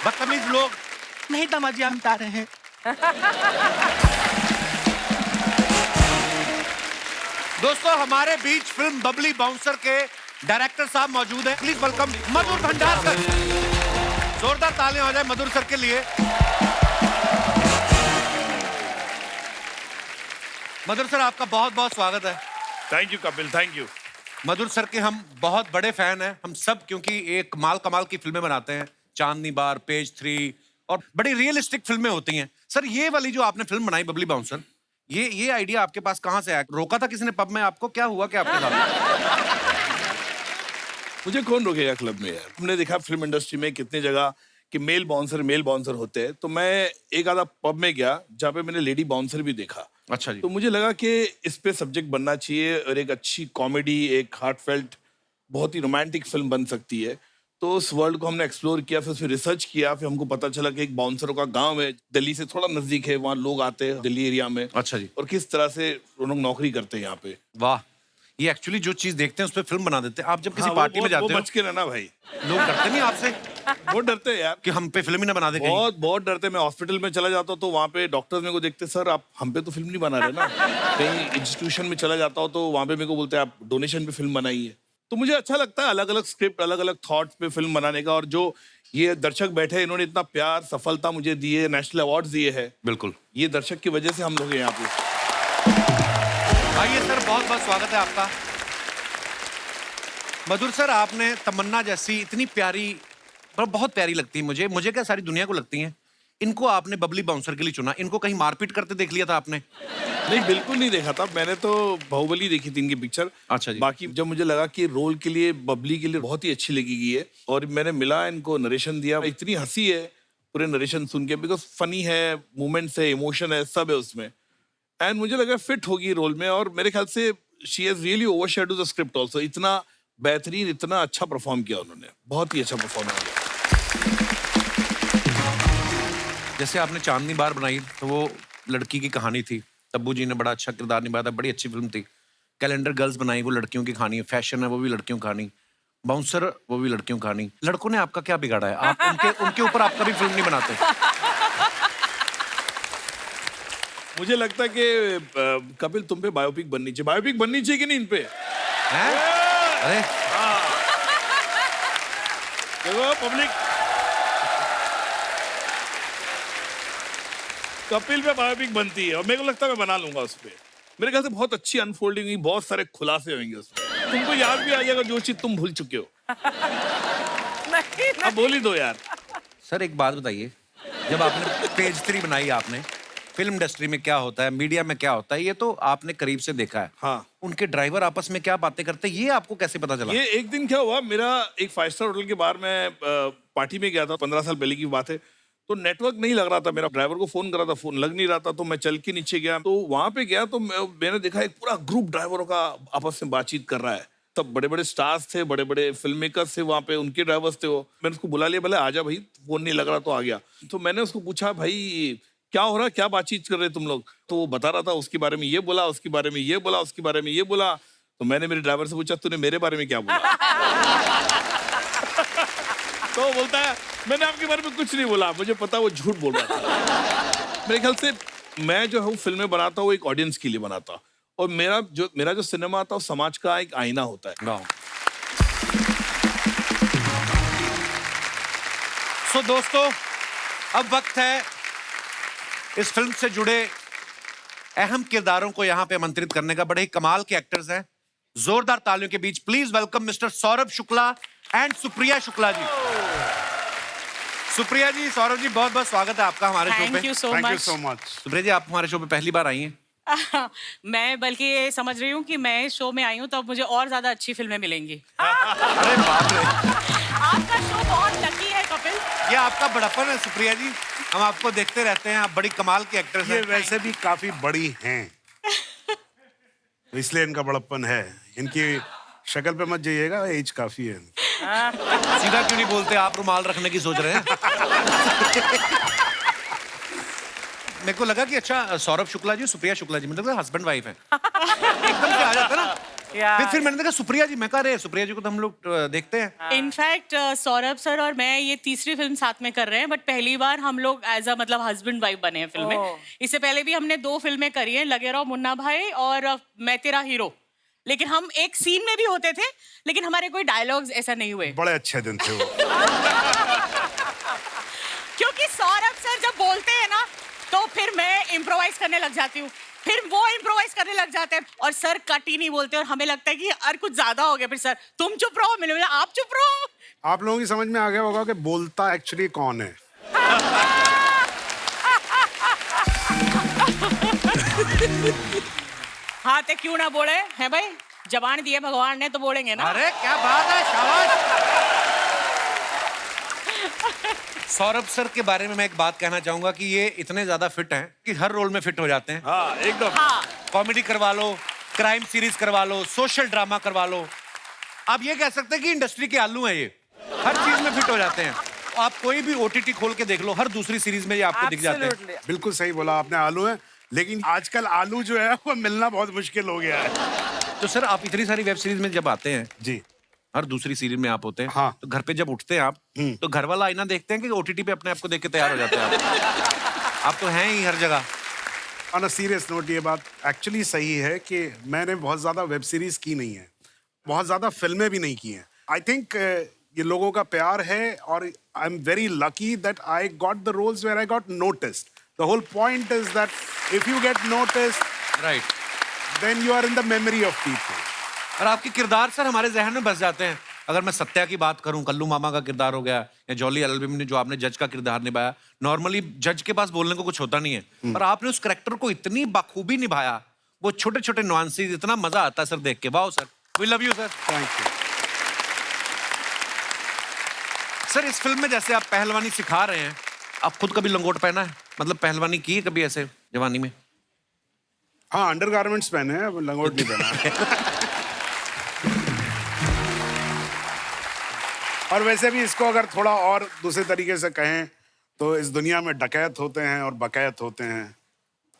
बदतमीज लोग।
नहीं दामाद जी, हम बता रहे हैं।
दोस्तों हमारे बीच फिल्म बबली बाउंसर के डायरेक्टर साहब मौजूद हैं। प्लीज वेलकम मधुर भंडारकर। जोरदार तालियां हो जाए मधुर सर के लिए। मधुर सर, आपका बहुत बहुत स्वागत है।
Thank you Kapil, thank you.
Madhur sir के हम बहुत बड़े फैन हैं, हम सब, क्योंकि एक माल कमाल की फिल्में बनाते हैं, चांदनी बार, पेज 3 और बड़ी रियलिस्टिक फिल्में होती हैं। सर ये वाली जो आपने फिल्म बनाई बबली बाउंसर, ये आइडिया आपके पास कहाँ से आया? रोका था किसी ने पब में आपको? क्या हुआ क्या आपके साथ?
मुझे कौन रोकेगा क्लब में यार? हमने देखा फिल्म इंडस्ट्री में कितनी जगह कि मेल बाउंसर होते हैं, तो मैं एक आधा पब में गया जहाँ पे मैंने लेडी बाउंसर भी देखा।
अच्छा जी।
तो मुझे लगा कि इस पे सब्जेक्ट बनना चाहिए और एक अच्छी कॉमेडी, एक हार्टफेल्ट, बहुत ही रोमांटिक फिल्म बन सकती है। तो उस वर्ल्ड को हमने एक्सप्लोर किया, फिर उसमें रिसर्च किया, फिर हमको पता चला कि एक बाउंसरों का गांव है, दिल्ली से थोड़ा नजदीक है, वहाँ लोग आते हैं दिल्ली एरिया में।
अच्छा जी।
और किस तरह से वो लोग नौकरी करते हैं यहाँ पे।
वाह, ये एक्चुअली जो चीज देखते हैं उस पर फिल्म बना देते हैं। आप जब किसी
हाँ,
पार्टी में जाते
वो
हो,
बच के रहना भाई,
लोग डरते नहीं आपसे
बहुत डरते हैं यार
कि हम पे फिल्म ही ना बना दे कहीं?
बहुत डरते। मैं हॉस्पिटल में चला जाता हूँ तो वहाँ पे डॉक्टर्स मेरे को देखते, सर आप हम पे तो फिल्म नहीं बना रहे ना। कहीं इंस्टीट्यूशन में चला जाता हूँ तो वहाँ पे मेरे को बोलते हैं आप डोनेशन पे फिल्म बनाइए। तो मुझे अच्छा लगता है अलग अलग स्क्रिप्ट, अलग अलग थॉट्स पे फिल्म बनाने का। और जो ये दर्शक बैठे हैं, इन्होंने इतना प्यार, सफलता मुझे दी है, नेशनल अवार्ड्स दिए हैं।
बिल्कुल,
ये दर्शक की वजह से हम लोग हैं यहाँ पे।
आइए सर, बहुत बहुत स्वागत है आपका। मधुर सर, आपने तमन्ना जैसी इतनी प्यारी, बहुत प्यारी लगती है मुझे क्या सारी दुनिया को लगती हैं, इनको आपने बबली बाउंसर के लिए चुना। इनको कहीं मारपीट करते देख लिया था आपने?
नहीं, बिल्कुल नहीं देखा था मैंने। तो बाहुबली देखी थी इनकी पिक्चर।
अच्छा जी।
बाकी जब मुझे लगा कि रोल के लिए, बबली के लिए बहुत ही अच्छी लगेगी है, और मैंने मिला इनको, नरेशन दिया, इतनी हंसी है पूरे नरेशन सुन के, बिकॉज फनी है, मोमेंट्स है, इमोशन है, सब है उसमें। एंड मुझे लगा फिट होगी रोल में, और मेरे ख्याल से she has really overshadowed the script also. इतना बेहतरीन, इतना अच्छा परफॉर्म किया उन्होंने, बहुत ही अच्छा परफॉर्म किया।
जैसे आपने चांदनी बार बनाई तो वो लड़की की कहानी थी, तब्बू जी ने बड़ा अच्छा किरदार निभाया था, बड़ी अच्छी फिल्म थी। कैलेंडर गर्ल्स बनाई, वो लड़कियों की कहानी है। फैशन है, वो भी लड़कियों की कहानी। बाउंसर, वो भी लड़कियों की कहानी। लड़कों ने आपका क्या बिगाड़ा है? आप उनके ऊपर आप कभी फिल्म नहीं बनाते?
मुझे लगता है कि कपिल तुम पे बायोपिक बननी चाहिए। बायोपिक बननी चाहिए कि नहीं इन पे?
हैं? अरे
देखो पब्लिक, कपिल पे बायोपिक बनती है, और मेरे को लगता है मैं बना लूंगा उस पे। मेरे ख्याल से बहुत अच्छी अनफोल्डिंग हुई, बहुत सारे खुलासे होंगे उसमें। तुमको याद भी आ जाएगा जो चीज तुम भूल चुके हो।
नहीं,
अब बोल ही दो यार।
सर, एक बात बताइए, जब आपने पेज 3 बनाई, आपने फिल्म इंडस्ट्री में क्या होता है, मीडिया में क्या होता है, ये तो आपने करीब से देखा है।
हाँ।
उनके ड्राइवर आपस में क्या बातें करते हैं, ये आपको कैसे पता चला?
ये एक दिन क्या हुआ, मेरा एक 5 स्टार होटल के बाहर में पार्टी में गया था, 15 साल पहले की बात है। तो नेटवर्क नहीं लग रहा था, मेरा ड्राइवर को फोन करा था, फोन लग नहीं रहा था, तो मैं चल के नीचे गया। तो वहां पे गया तो मैंने देखा एक पूरा ग्रुप ड्राइवरों का आपस में बातचीत कर रहा है। सब बड़े बड़े स्टार्स थे, बड़े बड़े फिल्म मेकर्स थे वहाँ पे, उनके ड्राइवर्स थे वो। मैंने उसको बुला लिया, बोले आजा भाई, फोन नहीं लग रहा, तो आ गया। तो मैंने उसको पूछा, भाई क्या हो रहा, क्या बातचीत कर रहे तुम लोग? तो वो बता रहा था, उसके बारे में ये बोला, उसके बारे में ये बोला, उसके बारे में ये बोला। तो मैंने मेरे ड्राइवर से पूछा, तूने मेरे बारे में क्या बोला? तो वो बोलता है, मैंने आपके बारे में कुछ नहीं बोला, मुझे पता वो झूठ बोल रहा था। मेरे ख्याल से मैं जो हूँ फिल्में बनाता हूँ, एक ऑडियंस के लिए बनाता, और मेरा जो सिनेमा आता है समाज का एक आईना होता है।
सो दोस्तों, अब वक्त है इस फिल्म से जुड़े अहम किरदारों को यहाँ पे आमंत्रित करने का। बड़े ही कमाल के एक्टर्स हैं। जोरदार तालियों के बीच please welcome mister Saurabh Shukla and Supriya Shukla ji. Supriya ji, Saurabh ji, बहुत बहुत स्वागत है आपका हमारे शो पे।
Thank you so much.
Supriya ji, आप हमारे शो पे पहली बार आई हैं।
मैं बल्कि ये समझ रही हूँ कि मैं इस शो में आई हूँ तो अब मुझे और ज्यादा अच्छी फिल्में मिलेंगी।
अरे बाप रे,
आपका शो बहुत लकी है कपिल।
ये आपका बड़प्पन है सुप्रिया जी, हम आपको देखते रहते हैं, आप बड़ी कमाल के एक्टर्स
ये
हैं।
वैसे भी काफी बड़ी हैं, तो इसलिए इनका बड़प्पन है। इनकी शक्ल पे मत जाइएगा, एज काफी है।
सीधा क्यों नहीं बोलते, आप रुमाल रखने की सोच रहे हैं? मेरे को लगा कि अच्छा सौरभ शुक्ला जी, सुप्रिया शुक्ला जी, मतलब हस्बैंड वाइफ है। एकदम से आ जाता ना। फिर मैंने देखा सुप्रिया जी, मैं कह रहे सुप्रिया जी को तो हम लोग देखते हैं।
इनफैक्ट सौरभ सर और मैं ये तीसरी फिल्म साथ में कर रहे हैं, बट पहली बार हम लोग एज अ मतलब हस्बैंड वाइफ बने हैं फिल्म में। इससे पहले भी हमने 2 फिल्में करी हैं, लगे रहो मुन्ना भाई और मैं तेरा हीरो, लेकिन हम एक सीन में भी होते थे, लेकिन हमारे कोई डायलॉग्स ऐसा नहीं हुए।
बड़े अच्छे दिन थे वो।
क्योंकि सौरभ सर जब बोलते हैं ना, तो फिर मैं इम्प्रोवाइज करने लग जाती हूँ, फिर वो इम्प्रोवाइज करने लग जाते हैं, और सर कट ही नहीं बोलते, और हमें लगता है कि यार कुछ ज्यादा हो गया। फिर सर तुम चुप रहो, मैंने बोला आप चुप रहो।
आप लोगों की समझ में आ गया होगा कि बोलता एक्चुअली कौन है।
हाँ तो क्यों ना बोले हैं भाई, जबान दिए भगवान ने तो बोलेंगे ना।
अरे क्या बात है, शाबाश। सौरभ सर के बारे में मैं एक बात कहना चाहूंगा कि ये इतने ज्यादा फिट हैं कि हर रोल में फिट हो जाते हैं।
हाँ एकदम।
हाँ
कॉमेडी करवा लो, क्राइम सीरीज करवा लो, सोशल ड्रामा करवा लो, आप ये कह सकते हैं कि इंडस्ट्री के आलू हैं ये, हर चीज में फिट हो जाते हैं। आप कोई भी ओटीटी खोल के देख लो, हर दूसरी सीरीज में ये आपको दिख जाते हैं।
बिल्कुल सही बोला आपने, आलू है, लेकिन आजकल आलू जो है वो मिलना बहुत मुश्किल हो गया है।
तो सर आप इतनी सारी वेब सीरीज में जब आते हैं,
जी,
हर दूसरी सीरीज में आप होते हैं,
हाँ।
तो घर पे जब उठते हैं आप, तो घर वाला आईना देखते हैं कि ओटीटी पे अपने आप को देख के तैयार हो जाते हैं आप तो हैं ही हर जगह।
ऑन अ सीरियस नोट, ये बात एक्चुअली सही है कि मैंने बहुत ज्यादा वेब सीरीज की नहीं है, बहुत ज्यादा फिल्में भी नहीं की हैं। आई थिंक ये लोगों का प्यार है और I am very lucky that I got the roles where I got noticed. The whole point is that if you get noticed
right,
then you are in the memory of people.
और आपके किरदार sir हमारे जहन में बस जाते हैं। अगर मैं सत्या की बात करूं, कल्लू मामा का किरदार हो गया, या जॉली एलएलबी में जो आपने जज का किरदार निभाया, नॉर्मली जज के पास बोलने को कुछ होता नहीं है, पर आपने उस कैरेक्टर को इतनी बखूबी निभाया, वो छोटे छोटे नुआंसेस, इतना मजा आता है सर देख के। Wow sir, we love you sir.
Thank you
sir इस फिल्म में जैसे आप पहलवानी सिखा रहे हैं, आप खुद कभी लंगोट पहना है, मतलब पहलवानी की है कभी ऐसे जवानी में?
हाँ, अंडरगारमेंट्स पहने हैं, अब लंगोट नहीं पहना। और वैसे भी इसको अगर थोड़ा और दूसरे तरीके से कहें तो इस दुनिया में डकैत होते हैं और बकैत होते हैं,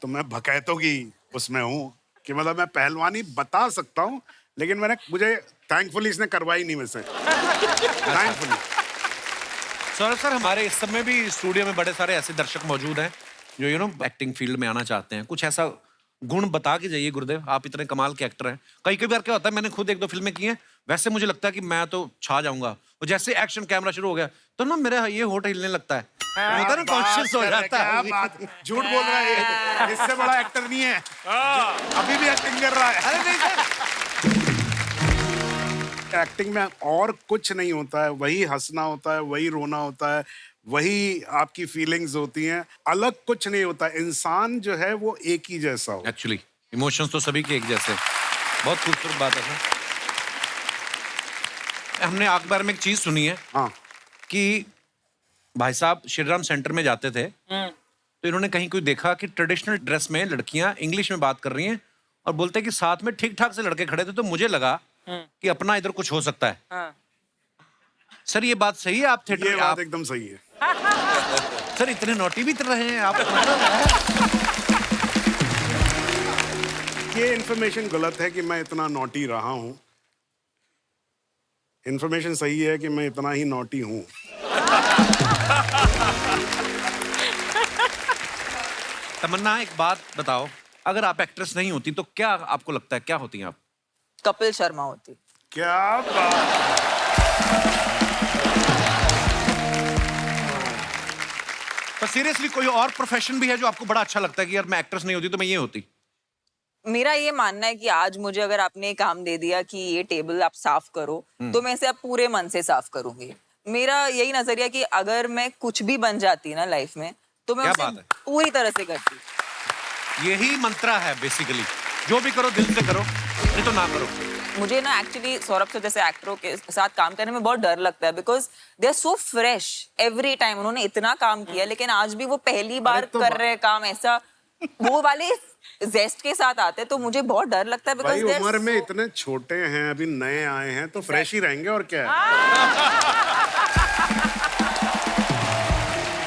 तो मैं बकैतों की उसमें हूँ कि मतलब मैं पहलवानी बता सकता हूँ, लेकिन मुझे थैंकफुली इसने करवाई नहीं मुझसे। थैंकफुली।
सौरभ सर हमारे इस समय भी स्टूडियो में बड़े सारे ऐसे दर्शक मौजूद हैं जो एक्टिंग फील्ड में आना चाहते हैं। कुछ ऐसा गुण बता के जाइए गुरुदेव, आप इतने कमाल के एक्टर हैं। कई बार क्या होता है, मैंने खुद 1-2 फिल्में की हैं, वैसे मुझे लगता है कि मैं तो छा जाऊंगा, और जैसे एक्शन कैमरा शुरू हो गया तो ना मेरा ये होठ हिलने लगता है, होता है ना, कॉन्शियस हो जाता है।
क्या बात, झूठ बोल रहा है, इससे बड़ा एक्टर नहीं है, अभी भी एक्टिंग कर रहा है।
अरे नहीं सर,
एक्टिंग में और कुछ नहीं होता है, वही हंसना होता है, वही रोना होता है, वही आपकी फीलिंग्स होती हैं, अलग कुछ नहीं होता। इंसान जो है वो एक ही जैसा हो।
एक्चुअली इमोशंस तो सभी के एक जैसे। बहुत खूबसूरत बात है सर। हमने अखबार में एक चीज सुनी है,
हाँ,
कि भाई साहब श्रीराम सेंटर में जाते थे, तो इन्होंने कहीं कोई देखा कि ट्रेडिशनल ड्रेस में लड़कियां इंग्लिश में बात कर रही हैं और बोलते हैं कि साथ में ठीक ठाक से लड़के खड़े थे, तो मुझे लगा कि अपना इधर कुछ हो सकता है। सर ये बात सही है? आप
ये
थिएटर
बात एकदम सही है।
सर इतने नोटी भी रहे हैं आप?
ये इन्फॉर्मेशन गलत है कि मैं इतना नॉटी रहा हूँ। इन्फॉर्मेशन सही है कि मैं इतना ही नॉटी हूँ।
तमन्ना एक बात बताओ, अगर आप एक्ट्रेस नहीं होती तो क्या आपको लगता है क्या होती हैं आप?
कपिल शर्मा होती।
क्या बात।
पर सीरियसली कोई और प्रोफेशन भी है जो आपको बड़ा अच्छा लगता है कि यार मैं एक्ट्रेस नहीं होती तो मैं ये होती?
मेरा ये मानना है कि आज मुझे अगर आपने काम दे दिया कि ये टेबल आप साफ करो, तो मैं इसे अब पूरे मन से साफ करूंगी। मेरा यही नजरिया कि अगर मैं कुछ भी बन जाती ना लाइफ में, तो मैं
क्या
उसे पूरी तरह से करती।
यही मंत्रा है बेसिकली, जो भी करो दिल से करो, नहीं तो ना करो।
मुझे ना एक्चुअली सौरभ से जैसे एक्टरों के साथ काम करने में बहुत डर लगता है, because they are so fresh every time. उन्होंने इतना काम किया, लेकिन आज भी वो पहली बार कर रहे हैं काम, ऐसा वो वाले जेस्ट के साथ आते, तो मुझे बहुत डर लगता है।
भाई
बिकॉज
उम्र में इतने छोटे हैं, अभी नए आए हैं, तो फ्रेश ही रहेंगे और क्या है।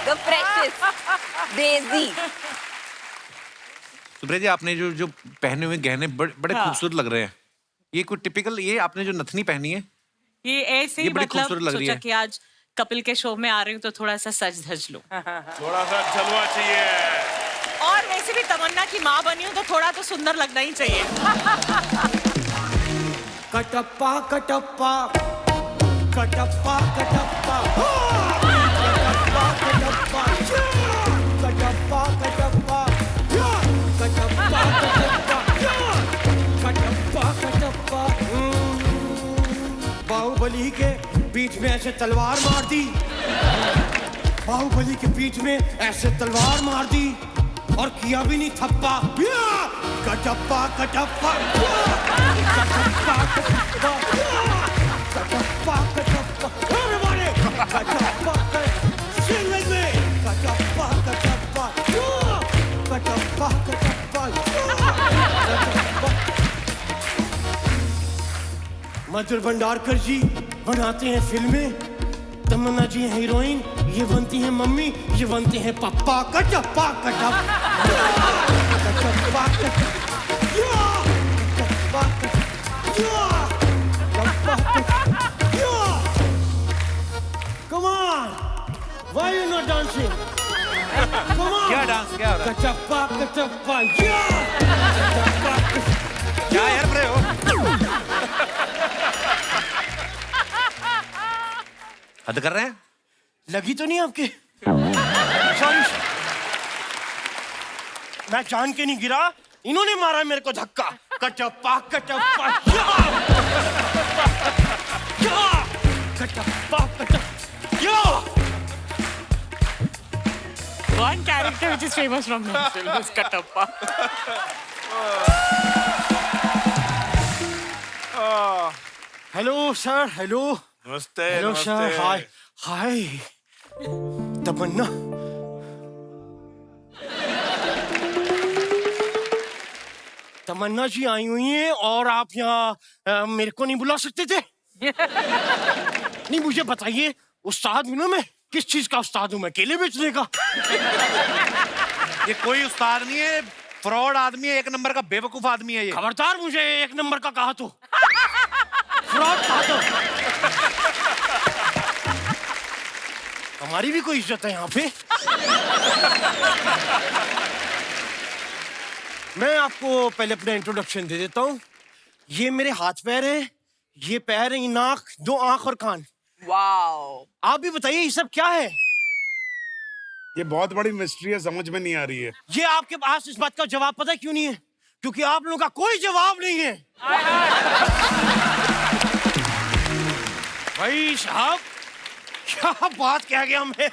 द फ्रेशेस्ट देसी।
सुब्रत जी आपने जो पहने हुए गहने बड़े खूबसूरत लग रहे हैं। ये कोई टिपिकल, ये आपने जो नथनी पहनी है
ये ऐसे ही
बड़ी
मतलब
खूबसूरत लग रही
सोचा
है।
कि आज कपिल के शो में आ रही हूँ तो थोड़ा सा सज धज लूं।
थोड़ा सा जलवा चाहिए।
और वैसे भी तमन्ना की माँ बनी हूँ तो थोड़ा तो सुंदर लगना ही चाहिए।
कटप्पा कटप्पा कटप्पा कटप्पा कटप्पा कटप्पा कटप्पा कटप्पा कटप्पा कटप्पा कटप्पा। बाहुबली के बीच में ऐसे तलवार मार दी, बाहुबली के बीच में ऐसे तलवार मार दी और किया भी नहीं थप्पा। कटप्पा कटप्पा कटप्पा मधुर भंडारकर जी बनाते हैं फिल्में, तमन्ना जी हैं हीरोइन, ये बनती हैं मम्मी, ये बनते हैं पप्पा। कटप्पा कटप Kattappa Come on! Why you not dancing? Come on!
क्या डांस क्या हो रहा है?
कटप्पा कटप्पा
क्या यार बड़े हो? हद कर रहे हैं?
लगी तो नहीं आपके? सॉरी, मैं जान के नहीं गिरा, इन्होंने मारा मेरे को धक्का। Kattappa Kattappa Kattappa Kattappa.
One character which is famous from this film is Katappa.
Hello sir, hello
नमस्ते
हेलो
नमस्ते।
सर, हाय हाय। तमन्ना, तमन्ना जी आई हुई हैं और आप यहाँ मेरे को नहीं बुला सकते थे? नहीं, मुझे बताइए, उस्ताद हूं ना मैं, किस चीज का उस्ताद हूँ मैं? केले बेचने का?
ये कोई उस्ताद नहीं है, फ्रॉड आदमी है, एक नंबर का बेवकूफ आदमी है ये।
खबरदार मुझे एक नंबर का कहा तो, फ्रॉड कहा तो। हमारी भी कोई इज्जत है यहाँ पे। मैं आपको पहले अपना इंट्रोडक्शन दे देता हूँ। ये मेरे हाथ पैर हैं, ये पैर है, नाक, दो आंख और कान।
वाओ।
आप भी बताइए ये सब क्या है?
ये बहुत बड़ी मिस्ट्री है, समझ में नहीं आ रही है।
ये आपके पास इस बात का जवाब पता है क्यों नहीं है? क्योंकि आप लोगों का कोई जवाब नहीं है। भाई साहब, क्या बात कह गया मैं?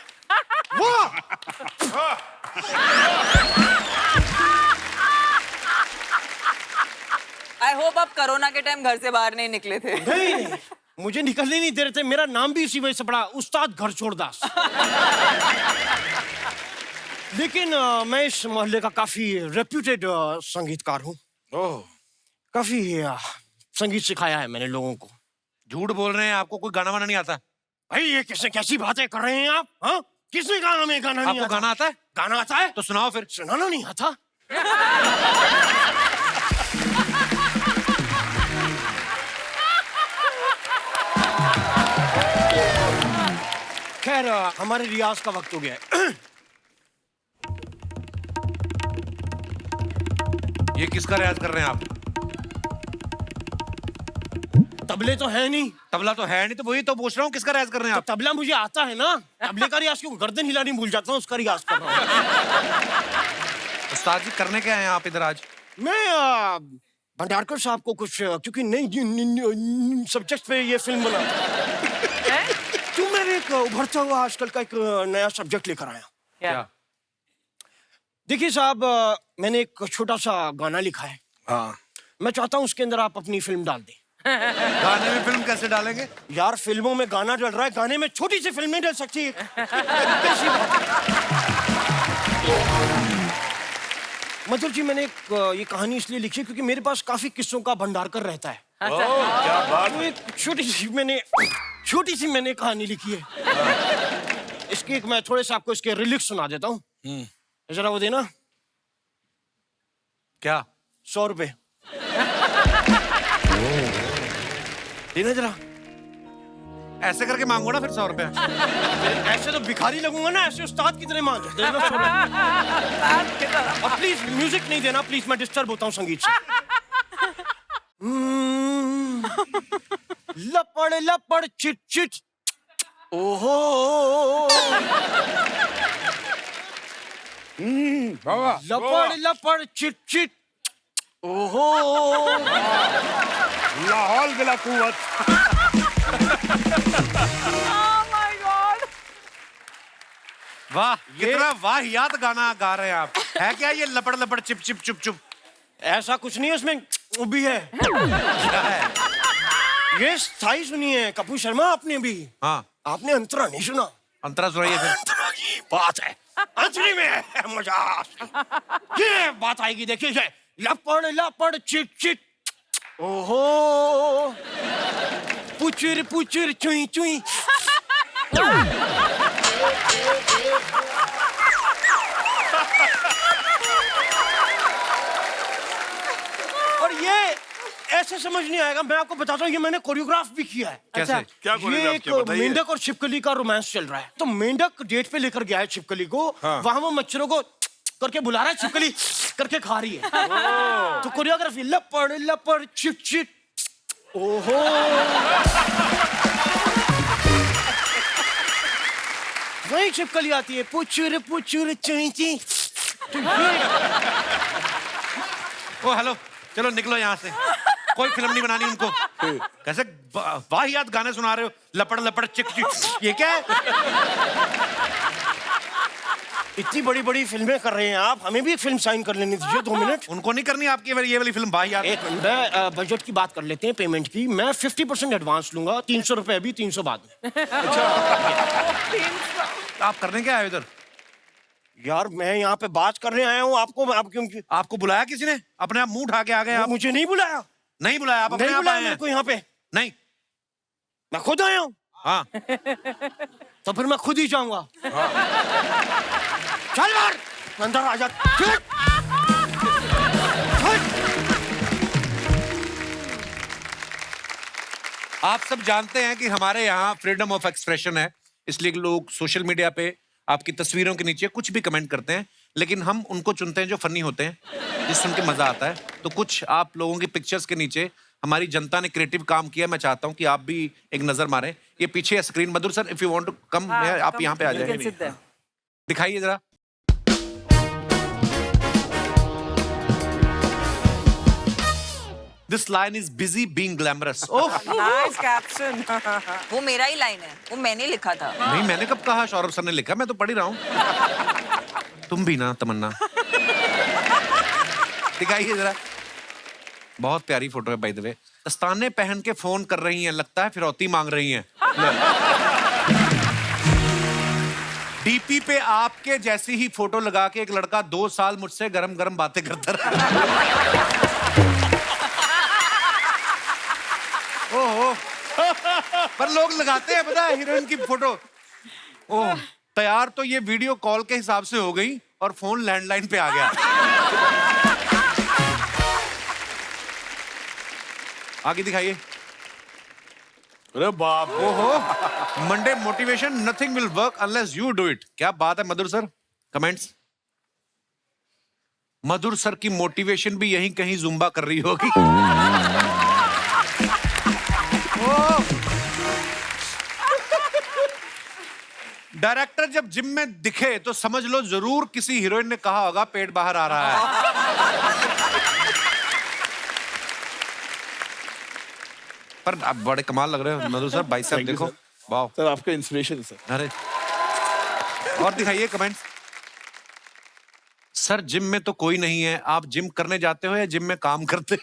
वाह!
आई होप आप कोरोना के टाइम घर से बाहर नहीं निकले थे।
नहीं, मुझे निकलने नहीं दे रहे थे। मेरा नाम भी इसी वजह से पड़ा, उस्ताद घर छोड़दास। लेकिन मैं इस मोहल्ले का काफी रेप्यूटेड संगीतकार हूँ। काफी संगीत सिखाया है मैंने लोगों को।
झूठ बोल रहे हैं, आपको कोई गाना वाना नहीं आता?
भाई ये कैसी बातें कर रहे हैं आप? हाँ, किसने कहा हमें गाना नहीं
आपको
आता?
गाना आता है?
गाना आता है
तो सुनाओ फिर।
सुनाना नहीं आता? खैर, हमारे रियाज का वक्त हो गया है।
ये किसका रियाज कर रहे हैं आप?
तबले तो है नहीं।
तबला तो है नहीं, तो वही तो पूछ रहा हूँ, किसका रियाज कर रहे हैं
तो
आप?
तबला मुझे आता है ना। तबले का रियाज क्यों? गर्दन हिलानी भूल जाता हूँ, उसका रियाज कर रहा हूँ।
उस्ताद जी करने क्या है आप इधर आज?
मैं भंडारकर साहब को कुछ, क्योंकि नई सब्जेक्ट पे ये फिल्म बना, तो मैं एक उभरता हुआ आजकल का एक नया सब्जेक्ट लेकर आया।
क्या?
देखिए साहब, मैंने एक छोटा सा गाना लिखा है।
हाँ।
मैं चाहता हूँ उसके अंदर आप अपनी फिल्म डाल दें।
गाने में फिल्म कैसे डालेंगे?
यार, फिल्मों में गाना डल रहा है, गाने में छोटी सी फिल्म नहीं डल सकती है? कैसी बात है? मधुर जी, मैंने ये कहानी इसलिए लिखी है क्योंकि मेरे पास काफी किस्सों का भंडारकर रहता है।
क्या बात
तो एक छोटी सी मैंने कहानी लिखी है। इसकी एक मैं थोड़े से आपको इसके रिलिक्स सुना देता हूँ। जरा वो देना।
क्या?
100 रुपए देना जरा।
ऐसे करके मांगो ना फिर 100 रुपया।
ऐसे तो भिखारी लगूंगा ना, ऐसे उस्ताद की तरह मांग देना 100 रुपए। और प्लीज म्यूजिक नहीं देना, प्लीज, मैं डिस्टर्ब होता हूँ संगीत से। लपड़ लपड़ चिट चिट, ओहो। लपड़ लपड़ चिट चिट, ओहो।
लाहौल बिला कुव्वत।
वाह, कितना वाहियात गाना गा रहे हैं आप। है क्या ये लपड़ लपड़ चिप चिप चुप चुप?
ऐसा कुछ नहीं है उसमें, वो भी है।
क्या है?
ये स्थाई सुनी है कपूर शर्मा आपने भी।
हाँ।
आपने अंतरा नहीं सुना?
अंतरा सुनाइए फिर।
अंतरा की बात है, अंतरी में है मजा। ये बात आएगी, देखिए। लपड़ लपड़ चिट चिट, ओहो। पुचुर चुई चुई। और ये ऐसे समझ नहीं आएगा, मैं आपको बताता हूँ, ये मैंने कोरियोग्राफ भी किया है।
कैसे?
क्या
ये
कोरियोग्राफ
एक
किया बताइए?
मेंढक और छिपकली का रोमांस चल रहा है। तो मेंढक डेट पे लेकर गया है छिपकली को, वहां वो मच्छरों को करके बुला रहा है, छिपकली करके खा रही है। तो कोरियोग्राफी लपड़ लपड़ चिट चिट। ओहो, वही छिपकली आती है, पुचुर पुचुर चुई चुई। तो ये
ओ हेलो, चलो निकलो यहाँ से, कोई फिल्म नहीं बनानी उनको। कैसे वाहियात गाने सुना रहे हो, लपड़ लपड़ चिक चिक, ये क्या है?
इतनी बड़ी बड़ी फिल्में कर रहे हैं आप, हमें भी एक फिल्म साइन कर लेनी दीजिए 2 मिनट।
उनको नहीं करनी आपकी ये वाली फिल्म वाहियात।
एक मिनट, मैं बजट की बात कर लेते हैं, पेमेंट की। मैं 50% एडवांस लूंगा, 300 रुपए अभी, 300 बाद में।
आप करने क्या आए इधर?
यार मैं यहाँ पे बात करने आया हूँ,
आपको बुलाया किसी ने? अपने आप मुंह उठा के आ गए आप?
मुझे नहीं बुलाया।
नहीं बुलाया, आप अपने
नहीं
आप
बुलाया
आए
मेरे
हैं?
को यहाँ पे,
नहीं,
मैं खुद आया हूँ।
हाँ
तो फिर मैं खुद ही जाऊंगा। चल यार, अंदर आ जा।
आप सब जानते हैं कि हमारे यहाँ फ्रीडम ऑफ एक्सप्रेशन है, इसलिए लोग सोशल मीडिया पे आपकी तस्वीरों के नीचे कुछ भी कमेंट करते हैं, लेकिन हम उनको चुनते हैं जो फनी होते हैं, जिससे सुन के मजा आता है। तो कुछ आप लोगों की पिक्चर्स के नीचे हमारी जनता ने क्रिएटिव काम किया, मैं चाहता हूं कि आप भी एक नजर मारें। ये पीछे है screen, Madhur sir if you want to come, आप यहाँ पे आ जाए, दिखाइए जरा। This line is busy being glamorous. Oh
nice caption. वो मेरा ही लाइन है, वो मैंने लिखा था।
नहीं, मैंने कब कहा सौरभ सर ने लिखा, मैं तो पढ़ ही रहा हूँ। तुम भी ना तमन्ना। दिखाइए जरा, बहुत प्यारी फोटो है बाय द वे। दस्ताने पहन के फोन कर रही हैं, लगता है फिरौती मांग रही हैं। डीपी पे आपके जैसी ही फोटो लगा के एक लड़का 2 साल मुझसे गरम गरम बातें करता रहा। ओहो, पर लोग लगाते हैं पता है हीरोइन की फोटो। ओह, तैयार तो ये वीडियो कॉल के हिसाब से हो गई और फोन लैंडलाइन पे आ गया। आगे दिखाइए।
अरे बाप,
ओहो, Monday motivation, nothing will work unless you do it. क्या बात है मधुर सर। कमेंट्स, मधुर सर की मोटिवेशन भी यहीं कहीं जुम्बा कर रही होगी। डायरेक्टर जब जिम में दिखे तो समझ लो जरूर किसी हीरोइन ने कहा होगा पेट बाहर आ रहा है। पर आप बड़े कमाल लग रहे हो मधु सर, बाइसेप देखो, वाह
सर आपका इंस्पिरेशन सर।
अरे और दिखाइए कमेंट्स। सर जिम में तो कोई नहीं है, आप जिम करने जाते हो या जिम में काम करते हो?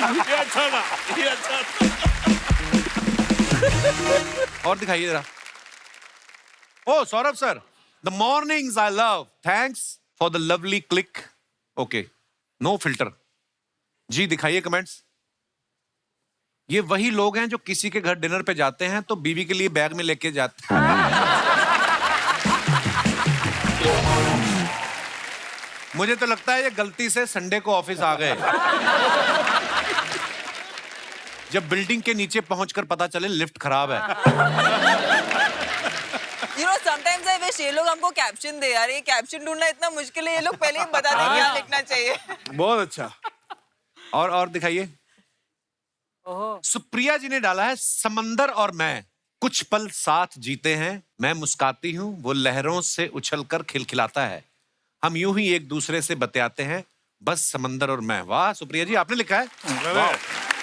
ये अच्छा था, ये अच्छा था।
और दिखाइए जरा। ओ Saurabh sir, the mornings I love, thanks for the lovely click. Okay, no filter. जी दिखाइए कमेंट्स। ये वही लोग हैं जो किसी के घर डिनर पे जाते हैं तो बीवी के लिए बैग में लेके जाते हैं। मुझे तो लगता है ये गलती से संडे को ऑफिस आ गए, जब बिल्डिंग के नीचे पहुंचकर पता चले लिफ्ट खराब है।
You know, sometimes I wish ये लोग हमको कैप्शन दे यार, ये कैप्शन ढूंढना इतना मुश्किल है, ये लोग पहले ही बता दें क्या लिखना चाहिए।
बहुत अच्छा।
और दिखाइए। सुप्रिया जी ने डाला है, समंदर और मैं कुछ पल साथ जीते हैं, मैं मुस्काती हूँ वो लहरों से उछलकर खिलखिलाता है, हम यूं ही एक दूसरे से बतियाते हैं, बस समंदर और मैं। वाह सुप्रिया जी, आपने लिखा है,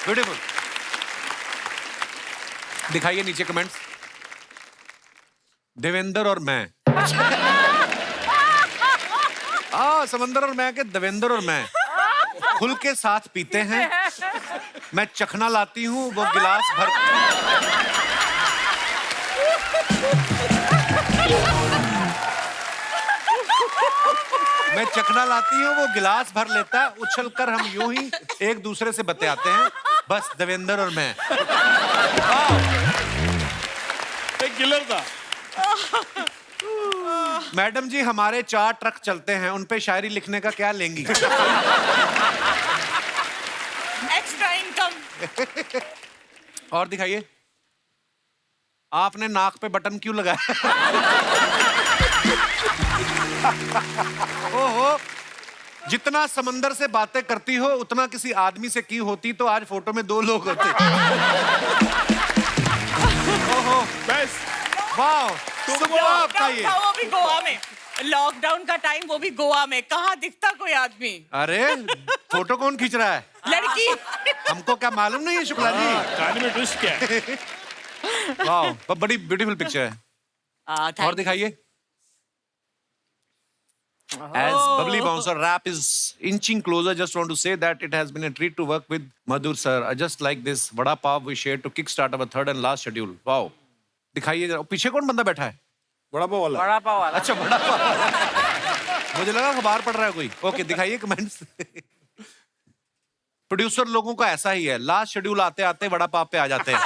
ब्यूटीफुल। दिखाइए नीचे कमेंट्स। देवेंद्र और मैं। समंदर और मैं के देवेंद्र और मैं खुल के साथ पीते हैं, मैं चखना लाती हूँ वो गिलास भर, मैं चखना लाती हूँ वो गिलास भर लेता है, उछलकर हम यूं ही एक दूसरे से बतियाते हैं, बस देवेंद्र और मैं।
एक किलर था।
मैडम जी हमारे 4 ट्रक चलते हैं, उन पे शायरी लिखने का क्या लेंगी?
Extra income.
और दिखाइए, आपने नाक पे बटन क्यों लगाया? ओहो, जितना समंदर से बातें करती हो उतना किसी आदमी से की होती तो आज फोटो में 2 लोग होते। ओहो,
बस
वाह, सुपर्ब था ये।
वो भी गोवा में, लॉकडाउन का टाइम, वो भी गोवा में, कहाँ दिखता कोई आदमी?
अरे फोटो कौन खींच रहा है?
लड़की।
हमको क्या मालूम नहीं है शुक्ला जी।
कहानी में ट्विस्ट क्या है?
वाह, बड़ी ब्यूटीफुल पिक्चर है। और दिखाइए। As bubbly bouncer rap is inching closer, just want to say that it has been a treat to work with Madhur sir. Just like this vada pav we shared to kickstart our 3rd and last schedule. Wow. दिखाइए जरा, पीछे कौन बंदा बैठा है?
बड़ा पाव वाला।
अच्छा, बड़ा पाव वाला। मुझे लगा अखबार पढ़ रहा है कोई। ओके, दिखाइए कमेंट्स। प्रोड्यूसर लोगों का ऐसा ही है, लास्ट शेड्यूल आते आते वड़ा पाव पे आ जाते हैं।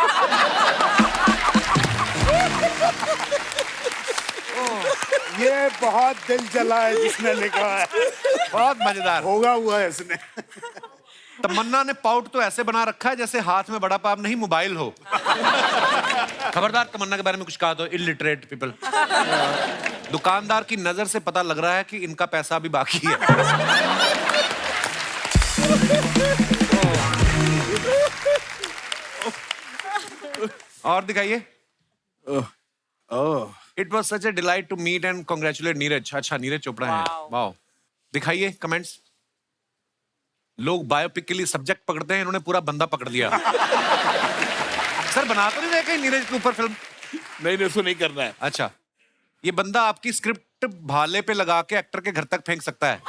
ये बहुत दिल जला है जिसने लिखा है।
बहुत मजेदार
होगा हुआ है इसने।
तमन्ना ने पाउट तो ऐसे बना रखा है जैसे हाथ में बड़ा पाव नहीं मोबाइल हो। खबरदार तमन्ना के बारे में कुछ कहा तो, इलिटरेट पीपल। दुकानदार की नजर से पता लग रहा है कि इनका पैसा अभी बाकी है। और दिखाइए। It was such a delight to meet and congratulate Neeraj. अच्छा, नीरज चोपड़ा है। वाह, दिखाइए कमेंट्स। लोग बायोपिक के लिए सब्जेक्ट पकड़ते हैं, इन्होंने पूरा बंदा पकड़ दिया। सर बना तो नहीं रहे कहीं नीरज के ऊपर फिल्म?
नहीं, उसको नहीं करना है।
अच्छा, ये बंदा आपकी स्क्रिप्ट भाले पे लगा के एक्टर के घर तक फेंक सकता है।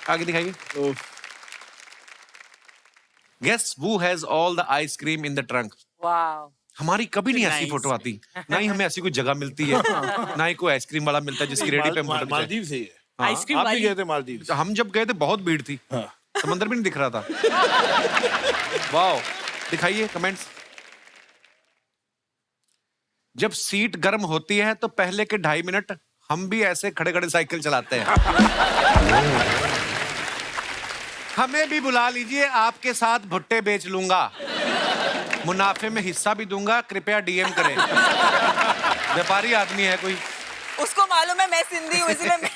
आगे दिखाइए। Guess who has all the ice cream in the trunk? हमारी कभी नहीं ऐसी फोटो आती, ना ही हमें ऐसी कोई जगह मिलती है, ना ही कोई आइसक्रीम वाला मिलता है जिसकी रेडी पे फोटो
मालदीव से ही है।
आइसक्रीम
आप भी
वाली।
गए थे मालदीव?
हम जब गए थे बहुत भीड़ थी, समंदर भी नहीं दिख रहा था। वाह, दिखाइए कमेंट्स। जब सीट गर्म होती है तो पहले के 2.5 मिनट हम भी ऐसे खड़े खड़े साइकिल चलाते हैं। हमें भी बुला लीजिए, आपके साथ भुट्टे बेच लूंगा, मुनाफे में हिस्सा भी दूंगा, कृपया डीएम करें। व्यापारी आदमी है कोई।
उसको मालूम है मैं सिंधी हूँ, इसलिए मैं।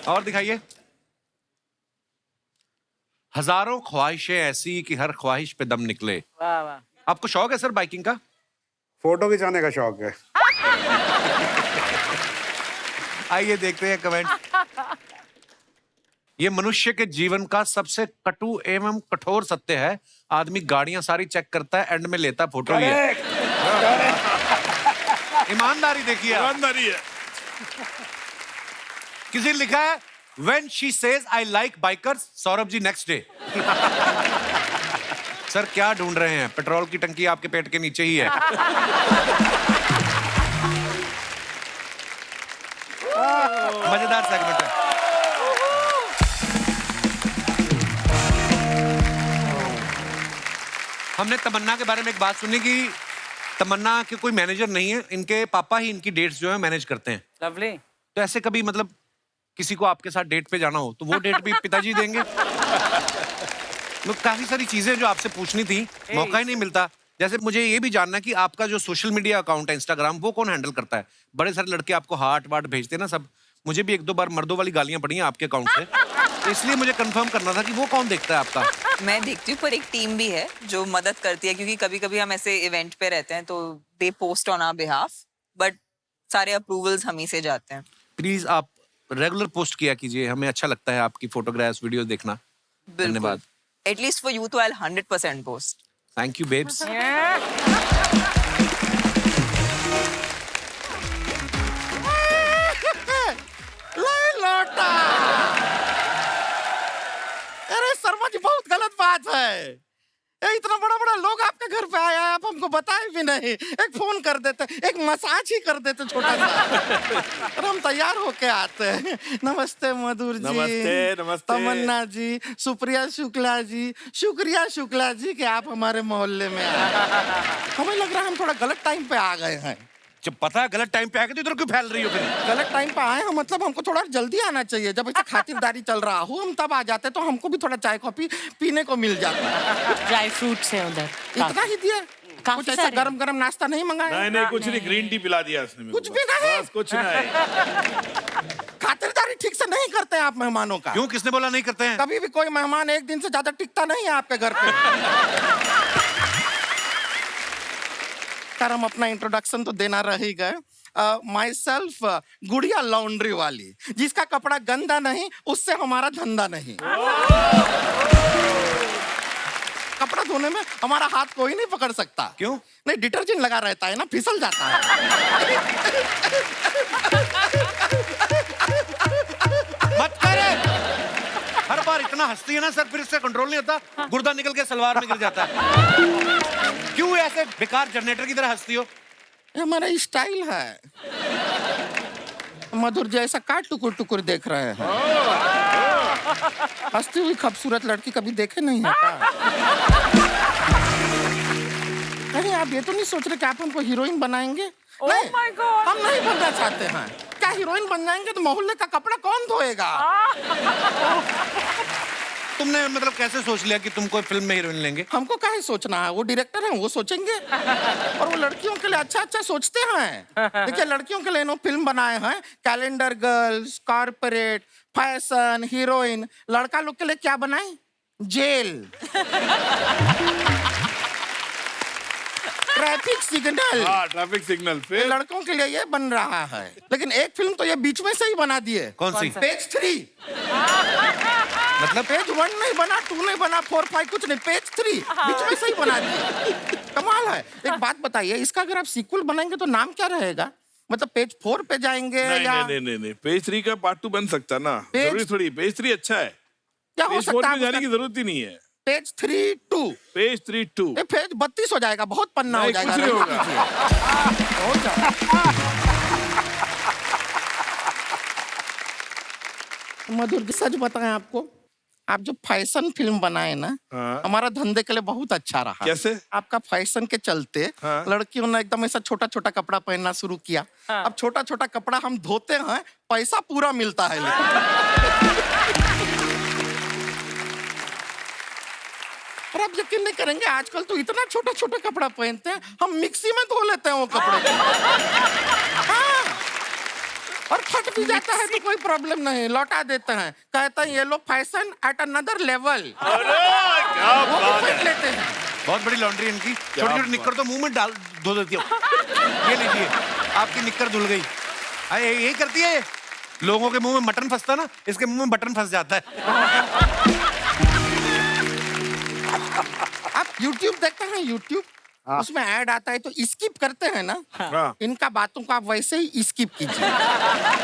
और दिखाइए। हजारों ख्वाहिशें ऐसी कि हर ख्वाहिश पे दम निकले। आपको शौक है सर बाइकिंग का?
फोटो खिंचाने का शौक है।
आइए देखते हैं कमेंट। ये मनुष्य के जीवन का सबसे कटु एवं कठोर सत्य है। आदमी गाड़ियां सारी चेक करता है, एंड में लेता फोटो ही है। ईमानदारी देखिए,
ईमानदारी है।
किसी ने लिखा है When she says I like bikers, Saurabh ji next day. Sir क्या ढूंढ रहे हैं? पेट्रोल की टंकी आपके पेट के नीचे ही है। मजेदार सेगमेंट है। हमने तमन्ना के बारे में एक बात सुनी कि तमन्ना के कोई मैनेजर नहीं है, इनके पापा ही इनकी डेट्स जो है मैनेज करते हैं।
लवली।
तो ऐसे कभी मतलब किसी को आपके साथ डेट पे जाना हो तो वो डेट भी पिताजी देंगे? तो काफी सारी चीजें जो आपसे पूछनी थी, मौका ही नहीं मिलता। जैसे मुझे ये भी जानना कि आपका जो सोशल मीडिया अकाउंट है इंस्टाग्राम, वो कौन हैंडल करता है? बड़े सारे लड़के आपको हार्ट वार्ट भेजते हैं ना सब। मुझे भी 1-2 बार मर्दों वाली गालियां पड़ी हैं आपके अकाउंट से, तो इसलिए मुझे कंफर्म करना था कि वो कौन देखता है आपका।
मैं देखती हूँ, पर एक टीम भी है जो मदद करती है, क्योंकि कभी कभी हम ऐसे इवेंट पे रहते हैं तो they post on our behalf, but सारे अप्रूवल्स हम ही से जाते हैं।
प्लीज आप रेगुलर पोस्ट किया कीजिए, हमें अच्छा लगता है आपकी फोटोग्राफ्स वीडियोस देखना। धन्यवाद।
एटलीस्ट फॉर यू तो I 100% post.
Thank you babes.
अरे शर्मा जी बहुत गलत बात है। ये इतना बड़ा बड़ा लोग आपके घर पे आया है, आप हमको बताए भी नहीं, एक फोन कर देते, एक मसाज ही कर देते छोटा सा और हम तैयार होके आते हैं। नमस्ते मधुर जी।
नमस्ते, नमस्ते।
तमन्ना जी, सुप्रिया शुक्ला जी, शुक्रिया शुक्ला जी कि आप हमारे मोहल्ले में आए। हमें लग रहा है हम थोड़ा गलत टाइम पे आ गए हैं।
जब पता है गलत टाइम पे आके तो इधर क्यों फैल रही हो फिर?
गलत टाइम पे आए हैं मतलब हमको थोड़ा जल्दी आना चाहिए। जब ऐसे खातिरदारी चल रहा हो हम तब आ जाते तो हमको भी थोड़ा चाय कॉफी पीने को मिल जाता।
ड्राई फ्रूट्स है उधर
इतना ही दिया,
काफी
कुछ ऐसा
सारे।
गरम गरम नाश्ता नहीं मंगाया?
नहीं कुछ नहीं, ग्रीन टी पिला दिया उसने मेरे को,
कुछ भी नहीं?
बस कुछ नहीं।
खातिरदारी ठीक से नहीं करते हैं आप मेहमानों का।
क्यों, किसने बोला नहीं करते हैं?
कभी भी कोई मेहमान एक दिन से ज्यादा टिकता नहीं है आपके घर पे। सर हम अपना इंट्रोडक्शन तो देना रह ही गए। माई सेल्फ गुड़िया लॉन्ड्री वाली, जिसका कपड़ा गंदा नहीं उससे हमारा धंधा नहीं। कपड़ा धोने में हमारा हाथ कोई नहीं पकड़ सकता।
क्यों?
नहीं, डिटर्जेंट लगा रहता है ना, फिसल जाता है।
मत करे। हर बार इतना हंसती है ना सर, फिर इससे कंट्रोल नहीं होता, गुर्दा निकल के सलवार में गिर जाता है। क्यों ऐसे बेकार जनरेटर की तरह हंसती हो?
ये हमारा स्टाइल है। मधुर जैसा का टुकुर टुकुर देख रहे हैं। हंसती हुई खूबसूरत लड़की कभी देखे नहीं है क्या? नहीं, आप ये तो नहीं सोच रहे कि आप हमको हीरोइन बनाएंगे? नहीं, हम नहीं बनना चाहते हैं। क्या हीरोइन बन जाएंगे तो मोहल्ले का कपड़ा कौन धोएगा?
तुमने मतलब कैसे सोच लिया कि तुम कोई फिल्म में हीरोइन लेंगे?
हमको काहे सोचना है, वो डायरेक्टर हैं, वो सोचेंगे। और वो लड़कियों के लिए अच्छा अच्छा सोचते हैं। देखिए लड़कियों के लिए इन्होंने फिल्म बनाए हैं, calendar girls, corporate, fashion, heroine. लड़का लोग के लिए क्या बनाए? Jail, traffic signal.
हाँ, ट्रैफिक सिग्नल।
ये
फिर
लड़कों के लिए ये बन रहा है। लेकिन एक फिल्म तो ये बीच में से ही बना दिए।
कौन सी?
पेज 3। मतलब पेज 1 नहीं बना, 2 नहीं बना, 4, 5 कुछ नहीं, पेज 3 बीच में से ही बना दिए। कमाल है। एक बात बताइए, इसका अगर आप सीक्वल बनाएंगे तो नाम क्या रहेगा? मतलब पेज 4 पे जाएंगे
नहीं,
या
नहीं, पेज 3 का पार्ट 2 बन सकता ना।
पेज-
जरूरी थोड़ी, पेज 3 अच्छा है,
क्या हो
पेज 4
सकता
में जाने
है?
की जरूरत ही नहीं है।
पेज 3 2
पेज 3 2
ये पेज 32 हो जाएगा, बहुत पन्ना हो
नहीं,
जाएगा।
कुछ नहीं
रहने
होगा।
दीजिए। हो जाएगा। मधुर जी सच बताएं आपको, आप जो फैशन फिल्म बनाए ना,
हाँ।
हमारा धंधे के लिए बहुत अच्छा रहा।
कैसे?
आपका फैशन के चलते
हाँ।
लड़कियों ने एकदम ऐसा छोटा छोटा कपड़ा पहनना शुरू किया। अब छोटा छोटा कपड़ा हम धोते हैं, पैसा पूरा मिलता है लेकिन। और आप यकीन नहीं करेंगे, आजकल तो इतना छोटा छोटा कपड़ा पहनते हैं, हम मिक्सी में धो लेते हैं वो कपड़े। हाँ। और फट भी जाता है तो कोई प्रॉब्लम नहीं, लौटा देते हैं, कहते हैं ये लो फैशन एट अनदर लेवल।
क्या
वो भी
बात
पहन
है।
लेते हैं।
बहुत बड़ी लॉन्ड्री इनकी। छोटी छोटी निक्कर तो मुंह में डाल धो देती हो। ये लीजिए, आपकी निक्कर धुल गई। अरे यही करती है, लोगों के मुंह में मटन फंसता ना, इसके मुंह में बटन फंस जाता है।
आप YouTube देखते हैं, YouTube उसमें ऐड आता है तो स्किप करते हैं ना,
हाँ।
इनका बातों को आप वैसे ही स्किप कीजिए।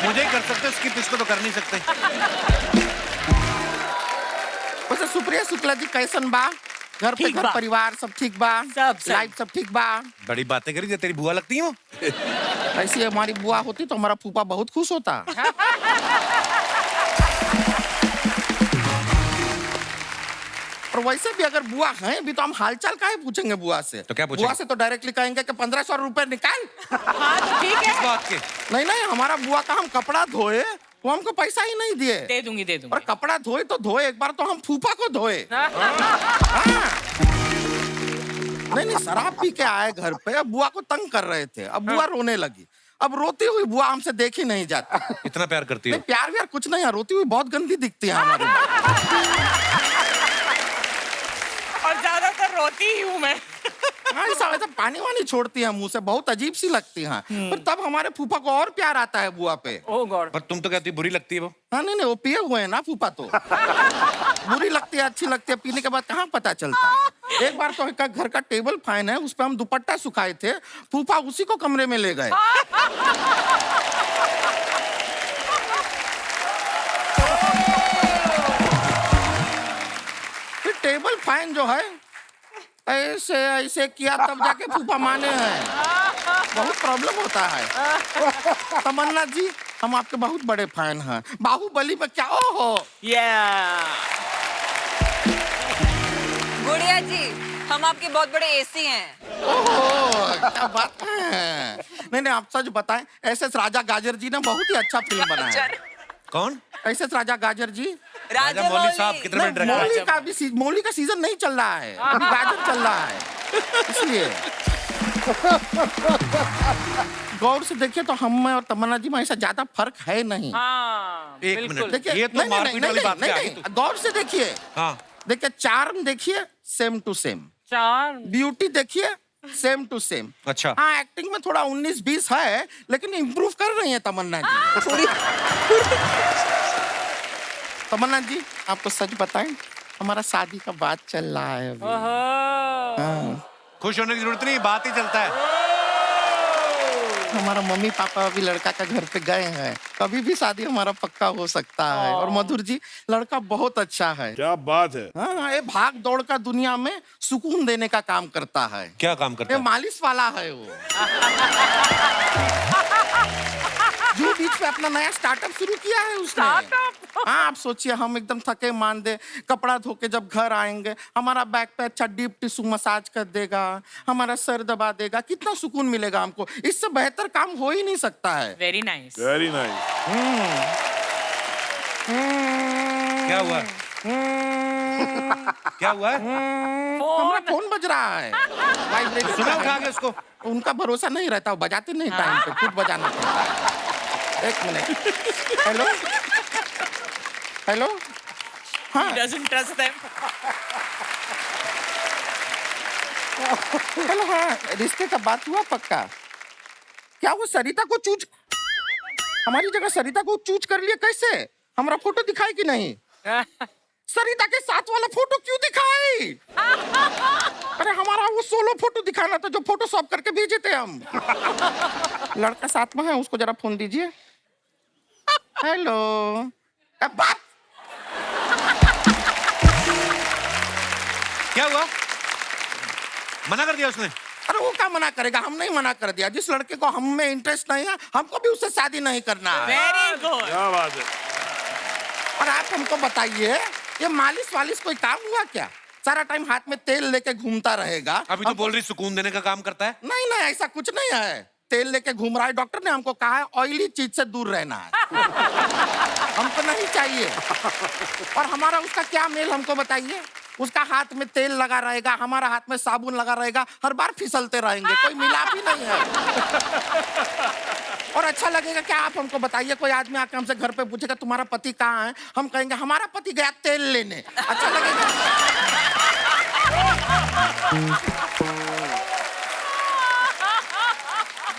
मुझे ही कर सकते, इसकी इसको तो कर नहीं सकते।
वैसे सुप्रिया शुक्ला जी कैसन बा? घर पे
ठीक
घर
बा।
परिवार सब ठीक बा?
सब।
लाइफ सब ठीक बा?
बड़ी बातें करी, जो तेरी बुआ लगती है वो।
ऐसी हमारी बुआ होती तो हमारा फूफा बहुत खुश होता। और वैसे भी अगर बुआ हैं भी तो हम हालचाल काहे पूछेंगे बुआ से?
तो क्या पूछेंगे?
बुआ से तो डायरेक्टली कहेंगे कि 1500 रुपए निकाल।
हाँ तो ठीक
इस
है,
बात के
नहीं नहीं, हमारा बुआ का हम कपड़ा धोए वो हमको पैसा ही नहीं दिए।
दे दूंगी दे
और
दूंगी।
कपड़ा धोए तो धोए, एक बार तो हम फूफा को धोए। हाँ। नहीं नहीं, शराब पी के आए घर पे, अब बुआ को तंग कर रहे थे, अब बुआ रोने लगी। अब रोती हुई बुआ हमसे देखी नहीं जाती।
इतना प्यार करती हो?
नहीं, प्यार व्यार कुछ नहीं है, रोती हुई बहुत गंदी दिखती है हमारी बुआ।
और ज्यादातर रोती ही हूँ मैं।
हाँ, ऐसा वैसा पानी वानी छोड़ती है मुंह से, बहुत अजीब सी लगती है। पर तब हमारे फूफा को और प्यार आता है बुआ पे।
पर तुम तो कहती बुरी लगती है वो।
हाँ नहीं नहीं, वो पिए हुए हैं ना फूफा तो। बुरी लगती है अच्छी लगती है, पीने के बाद कहाँ पता चलता है। एक बार तो एक घर का टेबल फैन है, उस पर हम दुपट्टा सुखाए थे, फूफा उसी को कमरे में ले गए। फिर टेबल फैन जो है ऐसे ऐसे किया तब जाके फूफा माने हैं। बहुत प्रॉब्लम होता है। तमन्ना जी, हम आपके बहुत बड़े फैन हैं। बाहुबली में क्या ओहो।
गुड़िया जी, हम आपके बहुत बड़े एसी हैं।
ओहो, क्या बात है। नहीं आप सच बताएं, एस.एस. राजा गाजर जी ने बहुत ही अच्छा फिल्म बनाया है।
कौन?
एस.एस. राजा गाजर जी।
राजा मौली साहब कितने मिनट रखे?
मौली का सीजन नहीं चल रहा है, अभी गाजर चल रहा है, इसलिए। गौर से देखिए तो हम में और तमन्ना जी में ऐसा ज्यादा फर्क है नहीं।
एक मिनट,
देखिए,
ये तो मारपीट वाली बात पे आ गई तू।
गौर से देखिए।
हाँ,
देखिए चार्म देखिए, same to same. Charm. Beauty देखिए, सेम टू सेम।
अच्छा।
हाँ, एक्टिंग में थोड़ा 19-20 है, लेकिन इम्प्रूव कर रही है तमन्ना जी। तमन्ना जी, आपको सच बताएं, हमारा शादी का बात चल रहा है अभी। हाँ।
खुश होने की जरूरत नहीं, बात ही चलता है।
हमारा मम्मी पापा अभी लड़का का घर पे गए हैं, कभी भी शादी हमारा पक्का हो सकता है। और मधुर जी, लड़का बहुत अच्छा है।
क्या बात है।
हाँ, ये भाग दौड़ का दुनिया में सुकून देने का काम करता है।
क्या काम करता
ये
है?
मालिश वाला है वो। जो बीच में अपना नया स्टार्टअप शुरू किया है उसने। हाँ, आप सोचिए, हम एकदम थके मांदे कपड़ा धो के जब घर आएंगे, हमारा बैक पे अच्छा डीप टिश्यू मसाज कर देगा, हमारा सर दबा देगा, कितना सुकून मिलेगा हमको। इससे बेहतर काम हो ही नहीं सकता है।
Very nice.
Very nice.
क्या हुआ? क्या हुआ?
हमारा फोन बज रहा है, वाइब्रेशन।
सुना उठा के उसको।
उनका भरोसा नहीं रहता, वो बजाते नहीं टाइम पे, खुद बजाना पड़ता है। एक मिनट। Hello hello. हाँ,
doesn't trust them.
हेलो। हाँ, रिश्ते का बात हुआ पक्का? क्या वो सरिता को चूज, हमारी जगह सरिता को चूज कर लिया? कैसे? हमारा फोटो दिखाई कि नहीं? सरिता के साथ वाला फोटो क्यों दिखाई? अरे हमारा वो सोलो फोटो दिखाना था जो फोटोशॉप करके भेजे थे हम। लड़का साथ में है, उसको जरा फोन दीजिए। हेलो। बात
क्या हुआ? मना कर दिया उसने?
अरे वो क्या मना करेगा, हम नहीं मना कर दिया। जिस लड़के को हम में इंटरेस्ट नहीं है, हमको भी उससे शादी नहीं करना है।
Very good.
क्या बात है।
और आप हमको बताइए, ये मालिश वालिश कोई काम हुआ क्या? सारा टाइम हाथ में तेल लेके घूमता रहेगा।
अभी तो बोल रही सुकून देने का काम करता है।
नहीं नहीं, ऐसा कुछ नहीं है। तेल लेके घूम रहा है, डॉक्टर ने हमको कहा है ऑयली चीज से दूर रहना है। हमको नहीं चाहिए। और हमारा उसका क्या मेल, हमको बताइए। उसका हाथ में तेल लगा रहेगा, हमारा हाथ में साबुन लगा रहेगा, हर बार फिसलते रहेंगे, कोई मिलाप ही नहीं है। और अच्छा लगेगा क्या? आप हमको बताइए, कोई आदमी आके हमसे घर पे पूछेगा तुम्हारा पति कहाँ है, हम कहेंगे हमारा पति गया तेल लेने, अच्छा लगेगा?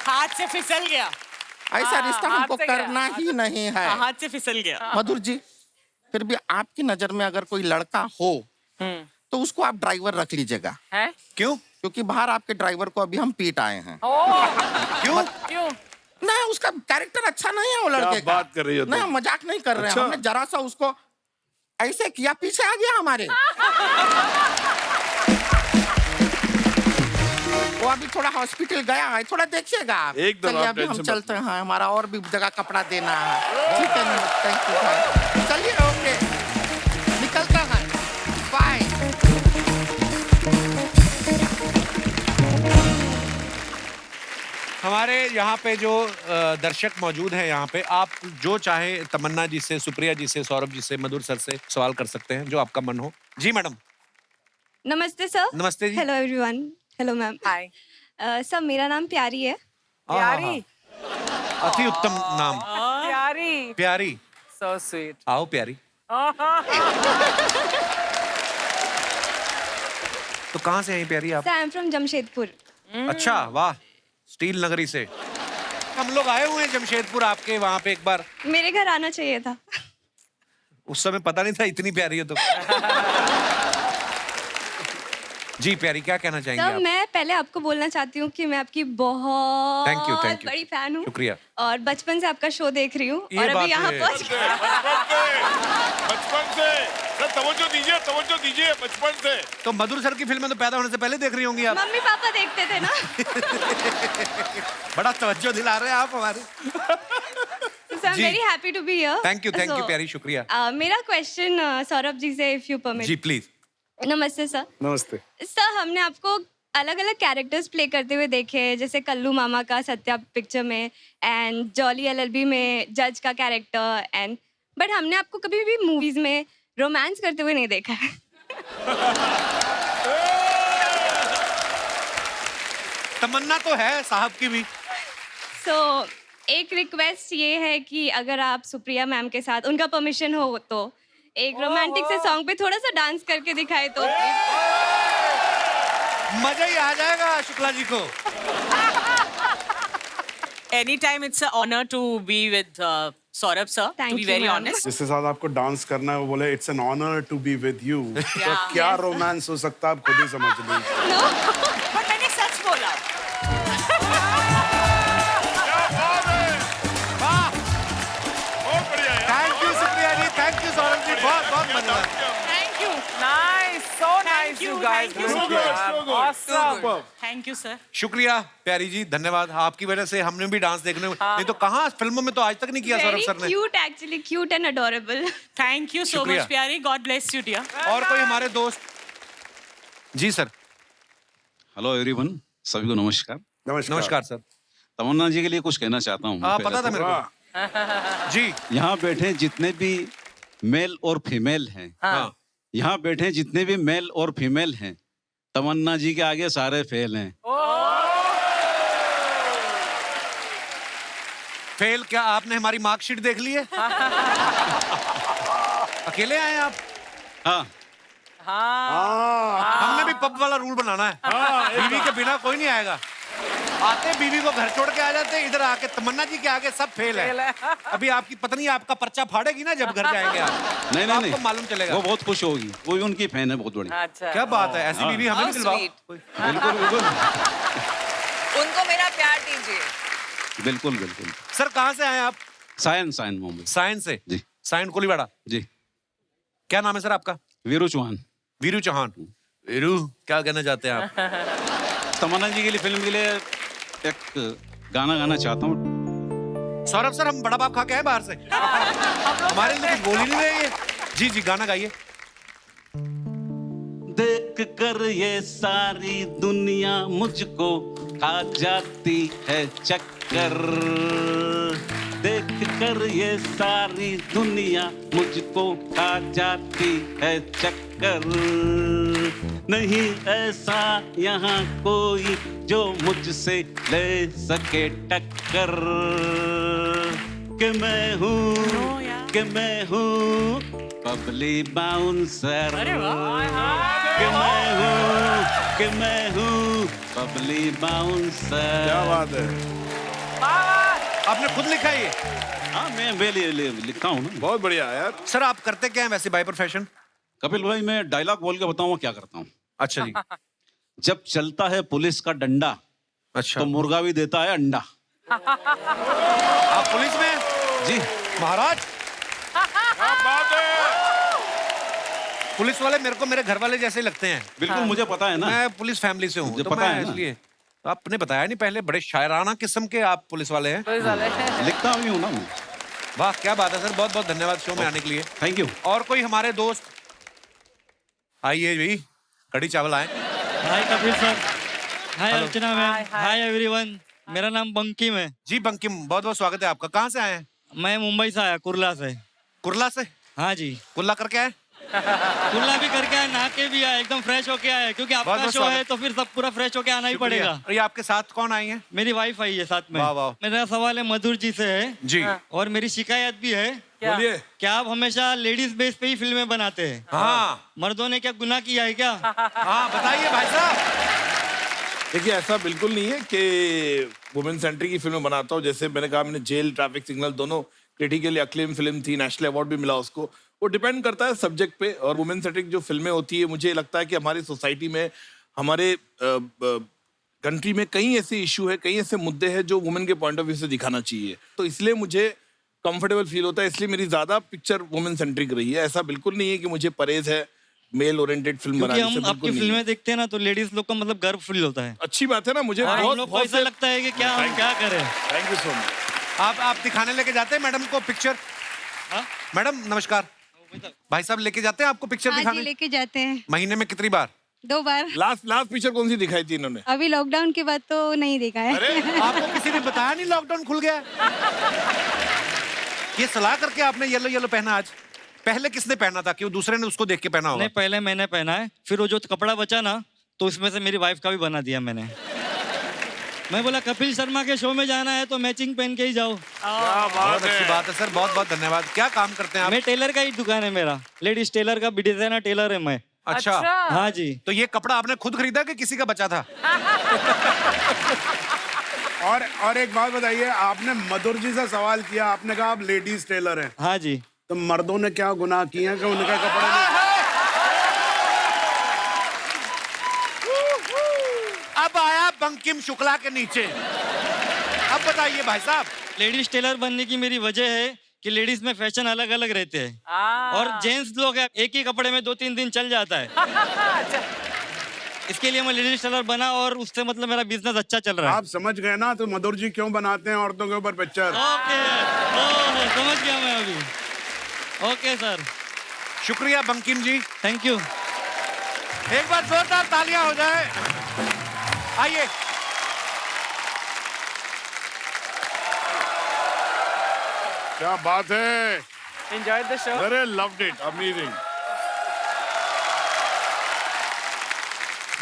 हाथ से फिसल गया।
ऐसा रिश्ता हमको करना ही नहीं है।
हाथ से फिसल गया।
मधुर जी, फिर भी आपकी नजर में अगर कोई लड़का हो तो उसको आप ड्राइवर रख लीजिएगा।
क्यों?
क्योंकि बाहर आपके ड्राइवर को अभी हम पीट आए हैं।
क्यों?
नहीं, उसका कैरेक्टर अच्छा नहीं है वो लड़के का।
बात कर रही हो तुम?
नहीं, हम मजाक नहीं कर रहे हैं। हमने जरा सा उसको ऐसे किया, पीछे आ गया हमारे। वो अभी थोड़ा हॉस्पिटल गया है, थोड़ा देखिएगा आप।
एकदम,
चलिए
आप
अभी हम
टेंशन
चलते हैं, हमारा और भी जगह कपड़ा देना है। ठीक है, थैंक यू भाई। चलिए, ओके, निकलता है, बाय।
हमारे यहाँ पे जो दर्शक मौजूद हैं, यहाँ पे आप जो चाहे तमन्ना जी से, सुप्रिया जी से, सौरभ जी से, मधुर सर से सवाल कर सकते हैं, जो आपका मन हो। जी मैडम।
नमस्ते सर।
नमस्ते जी।
Hello everyone. Hello ma'am.
Hi.
Sir, मेरा नाम प्यारी है।
प्यारी, अति उत्तम नाम।
प्यारी।
प्यारी,
सो स्वीट।
आओ प्यारी। तो कहाँ से हैं प्यारी आप?
Sir, I am from Jamshedpur.
अच्छा, वाह, स्टील नगरी से। हम लोग आए हुए हैं जमशेदपुर आपके वहाँ पे एक बार।
मेरे घर आना चाहिए था।
उस समय पता नहीं था इतनी प्यारी हो तो। जी प्यारी, क्या कहना चाहेंगे
सर,
आप?
मैं पहले आपको बोलना चाहती हूँ कि मैं आपकी बहुत
Thank you.
बड़ी फैन हूँ।
शुक्रिया।
और बचपन से आपका शो देख रही हूँ
ये
और
बात
अभी यहाँ
है।
पहुँच
बचपन से सर तवज्जो दीजिए बचपन से।
तो मधुर सर की फिल्में तो पैदा होने से पहले देख रही होंगी आप।
मम्मी पापा देखते थे ना।
बड़ा तवज्जो दिला रहे हैं आप हमारे।
So I'm very happy to be here.
Thank you
So,
प्यारी, शुक्रिया।
मेरा क्वेश्चन सौरभ जी से if you permit.
जी प्लीज।
नमस्ते सर।
नमस्ते।
सर हमने आपको अलग अलग कैरेक्टर्स प्ले करते हुए देखे हैं, जैसे कल्लू मामा का सत्या पिक्चर में एंड जॉली एलएलबी में जज का कैरेक्टर एंड बट हमने आपको कभी भी मूवीज में रोमांस करते हुए नहीं देखा है।
तमन्ना तो है साहब की भी।
सो एक रिक्वेस्ट ये है कि अगर आप सुप्रिया मैम के साथ उनका परमिशन हो तो एक रोमांटिक से सॉन्ग पे थोड़ा सा डांस करके दिखाए तो
मजा ही आ जाएगा शुक्ला जी को।
Anytime it's an honor to be with Saurabh sir.
Thank
to be
you,
very
ma'am.
honest.
जिसके साथ आपको डांस करना है वो बोले it's an honour to be with you. तो क्या रोमांस हो सकता है आप खुद ही समझ लीजिए।
पर मैंने सच बोला।
Thank you Supriya ji, thank you Saurabh ji, बहुत बहुत मजा आया।
Thank you.
Nice, so nice, you guys.
Thank you so
Good
much.
job. Awesome.
Thank you sir.
शुक्रिया प्यारी जी, धन्यवाद। आपकी वजह से हमने भी डांस देखने नहीं तो कहाँ फिल्मों में तो आज तक नहीं किया सौरभ
वेरी
सर ने।
Cute actually, cute and adorable.
Thank you so
शुक्रिया।
much प्यारी. God bless you dear.
और कोई हमारे दोस्त? जी सर।
हेलो एवरीवन, सभी को नमस्कार।
नमस्कार सर।
तमन्ना जी के लिए कुछ कहना चाहता हूँ।
हाँ
पहले
पता था
तो।
मेरे को। जी
यहाँ बैठे जितने भी मेल और फीमेल हैं,
हाँ
यहाँ बैठे जितने भी मेल और फीमेल हैं, तमन्ना जी के आगे सारे फेल हैं।
फेल क्या? आपने हमारी मार्कशीट देख ली है? अकेले आए हैं आप?
हाँ,
हमने भी पब वाला रूल बनाना है। बीवी के बिना कोई नहीं आएगा। आते बीवी को घर छोड़ के आ जाते, इधर आके तमन्ना जी के आगे सब फेल है। अभी आपकी पत्नी आपका पर्चा फाड़ेगी ना जब घर जाएंगे आप।
नहीं
तो
नहीं
आपको मालूम चलेगा।
वो बहुत खुश होगी, वो भी उनकी फैन है बहुत बड़ी।
अच्छा।
क्या बात है, ऐसी बीवी हमें भी दिलवाओ।
बिल्कुल बिल्कुल
उनको मेरा प्यार दीजिए।
बिल्कुल बिल्कुल।
सर कहाँ से आए आप?
सायन सायन मुंबई
सायन से?
जी।
सायन कोलीवाड़ा।
जी।
क्या नाम है सर आपका?
वीरू चौहान।
वीरू चौहान। वीरू क्या कहना चाहते हैं आप?
तमन्ना जी के लिए फिल्म के लिए एक गाना गाना चाहता हूँ।
सौरभ सर हम बड़ा बाप खा के आए बाहर से। हमारे लिए कुछ बोल ही नहीं रहे ये। जी जी गाना गाइए।
देख कर ये सारी दुनिया मुझको खा जाती है चक्कर, देख कर ये सारी दुनिया मुझको खा जाती है चक्कर, नहीं ऐसा यहाँ कोई जो मुझसे ले सके टक्कर, कि मैं हूँ कि मैं हूँ बबली बाउंसर, कि मैं हूँ बबली बाउंसर।
क्या बात है।
आपने खुद लिखा है ये?
हाँ मैं लिखता हूँ ना।
बहुत बढ़िया यार।
सर आप करते क्या हैं वैसे बाय प्रोफेशन?
कपिल भाई मैं डायलॉग बोल के बताऊँ क्या करता हूँ।
अच्छा जी।
जब चलता है पुलिस का डंडा,
अच्छा
तो मुर्गा भी देता है अंडा।
आप पुलिस में?
जी
महाराज
क्या बात है।
पुलिस वाले मेरे को मेरे घर वाले जैसे लगते हैं।
बिल्कुल मुझे पता है ना।
मैं पुलिस फैमिली से हूँ
मुझे
तो
पता
मैं
है ना।
इसलिए। आपने बताया नहीं पहले, बड़े शायराना किस्म के आप पुलिस वाले हैं।
लिखता भी हूँ ना मैं।
वाह क्या बात है सर, बहुत बहुत धन्यवाद शो में आने के लिए।
Thank you.
और कोई हमारे दोस्त? आइए भाई, कड़ी चावल आए।
हाय कपिल सर, हाय अर्चना मैम, हाय एवरीवन। मेरा नाम बंकिम है।
जी बंकिम, बहुत बहुत स्वागत है आपका। कहाँ से आए हैं?
मैं मुंबई से आया, कुर्ला से।
कुर्ला से?
हाँ जी।
कुल्ला करके आए?
कुर्ला भी करके आया, नहा के भी आया, एकदम फ्रेश होके आया, क्योंकि आपका
बहुत-बहुत
शो है
स्वागत।
तो फिर सब पूरा फ्रेश होके आना ही
शुक्रिया।
पड़ेगा।
और ये आपके साथ कौन आई हैं?
मेरी वाइफ आई है साथ में।
वाह, वाह।
मेरा सवाल है मधुर जी से है
जी।
और मेरी शिकायत भी है।
बोलिए।
क्या आप हमेशा लेडीज बेस पे ही फिल्में बनाते हैं?
हाँ।
मर्दों ने क्या गुनाह किया है क्या?
हाँ बताइए भाई साहब।
देखिए ऐसा बिल्कुल नहीं है कि वुमेन सेंट्रिक की फिल्म बनाता हूँ। जैसे मैंने कहा, मैंने जेल, ट्रैफिक सिग्नल दोनों क्रिटिकली अक्लेम फिल्म थी, नेशनल अवार्ड भी मिला उसको। वो डिपेंड करता है सब्जेक्ट पे। और वुमेन सेंट्रिक जो फिल्में होती है, मुझे लगता है कि हमारी सोसाइटी में, हमारे कंट्री में कई ऐसे इशू है, कई ऐसे मुद्दे हैं जो वुमेन के पॉइंट ऑफ व्यू से दिखाना चाहिए। तो इसलिए मुझे कंफर्टेबल फील होता है, इसलिए मेरी ज्यादा पिक्चर वुमेन सेंट्रिक रही है। ऐसा बिल्कुल नहीं है कि मुझे परहेज है मेल ओरिएंटेड फिल्म
क्योंकि
बनाने से,
हम
बिल्कुल
आपकी
नहीं
फिल्में
है।
देखते हैं ना तो लेडीज लोग का मतलब गर्व फील होता है।
अच्छी बात है ना, मुझे
और हम
बहुत
लोग को
बहुत
ऐसा लगता है कि क्या हम क्या करें।
Thank you so much.
आप दिखाने लेके जाते हैं मैडम को पिक्चर? मैडम नमस्कार, भाई साहब लेके जाते हैं आपको पिक्चर
हाँ जी,
दिखाने?
लेके जाते हैं
महीने में कितनी बार?
2 बार।
लास्ट पिक्चर कौन सी दिखाई थी इन्होंने?
अभी लॉकडाउन के बाद तो नहीं देखा है।
अरे
आपको किसी ने बताया नहीं लॉकडाउन खुल गया? ये सलाह करके आपने येलो येलो पहना आज? पहले किसने पहना था? क्यों दूसरे ने उसको देख के पहना होगा?
नहीं, पहले मैंने पहना है, फिर वो जो कपड़ा बचा ना तो उसमें से मेरी वाइफ का भी बना दिया मैंने। मैं बोला कपिल शर्मा के शो में जाना है तो मैचिंग पहन के ही जाओ।
बहुत अच्छी बात है सर, बहुत बहुत धन्यवाद। क्या काम करते हैं आप?
मैं टेलर का ही दुकान है मेरा, लेडीज टेलर का, डिजाइनर टेलर है मैं।
अच्छा,
हाँ जी।
तो ये कपड़ा आपने खुद खरीदा कि किसी का बचा था?
और एक बात बताइए, आपने मधुर जी से सवाल किया, आपने कहा आप लेडीज टेलर हैं।
हाँ जी।
तो मर्दों ने क्या गुनाह किए हैं कि उनका कपड़ा नहीं?
अब आया बंकिम शुक्ला के नीचे। अब बताइए भाई साहब।
लेडीज टेलर बनने की मेरी वजह है कि लेडीज में फैशन अलग अलग रहते हैं और जेंट्स लोग एक ही कपड़े में 2-3 दिन चल जाता है। इसके लिए मैं लेडीज टेलर बना और उससे मतलब मेरा बिजनेस अच्छा चल रहा है।
आप समझ गए ना तो मधुर जी क्यों बनाते हैं औरतों के ऊपर पिक्चर?
ओके, समझ गया मैं अभी। ओके सर,
शुक्रिया बंकिम जी,
थैंक यू।
एक बार जोरदार तालियां हो जाए। आइए।
क्या बात है।
Enjoyed the show?
अरे loved it, amazing.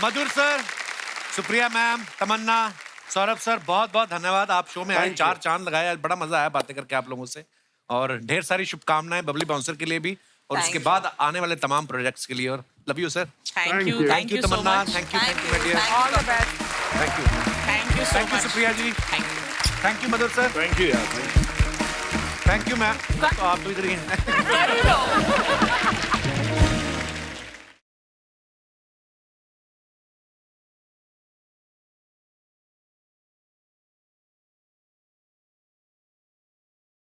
Madhur sir, Supriya ma'am, Tamannaah, Saurabh sir, बहुत बहुत धन्यवाद। आप शो में आए, 4 चांद लगाए, आज बड़ा मजा आया बातें करके आप लोगों से, और ढेर सारी शुभकामनाएं बबली बाउंसर के लिए भी और उसके बाद आने वाले तमाम प्रोजेक्ट्स के लिए। और love you sir.
Thank you so
Tamannaah,
much.
Thank you my dear,
All the best.
Thank you,
Thank you so
thank you
much.
Supriya ji,
Thank you.
Thank you Madhur sir,
thank you यार,
थैंक यू मैम। तो आप तो इधर ही हैं।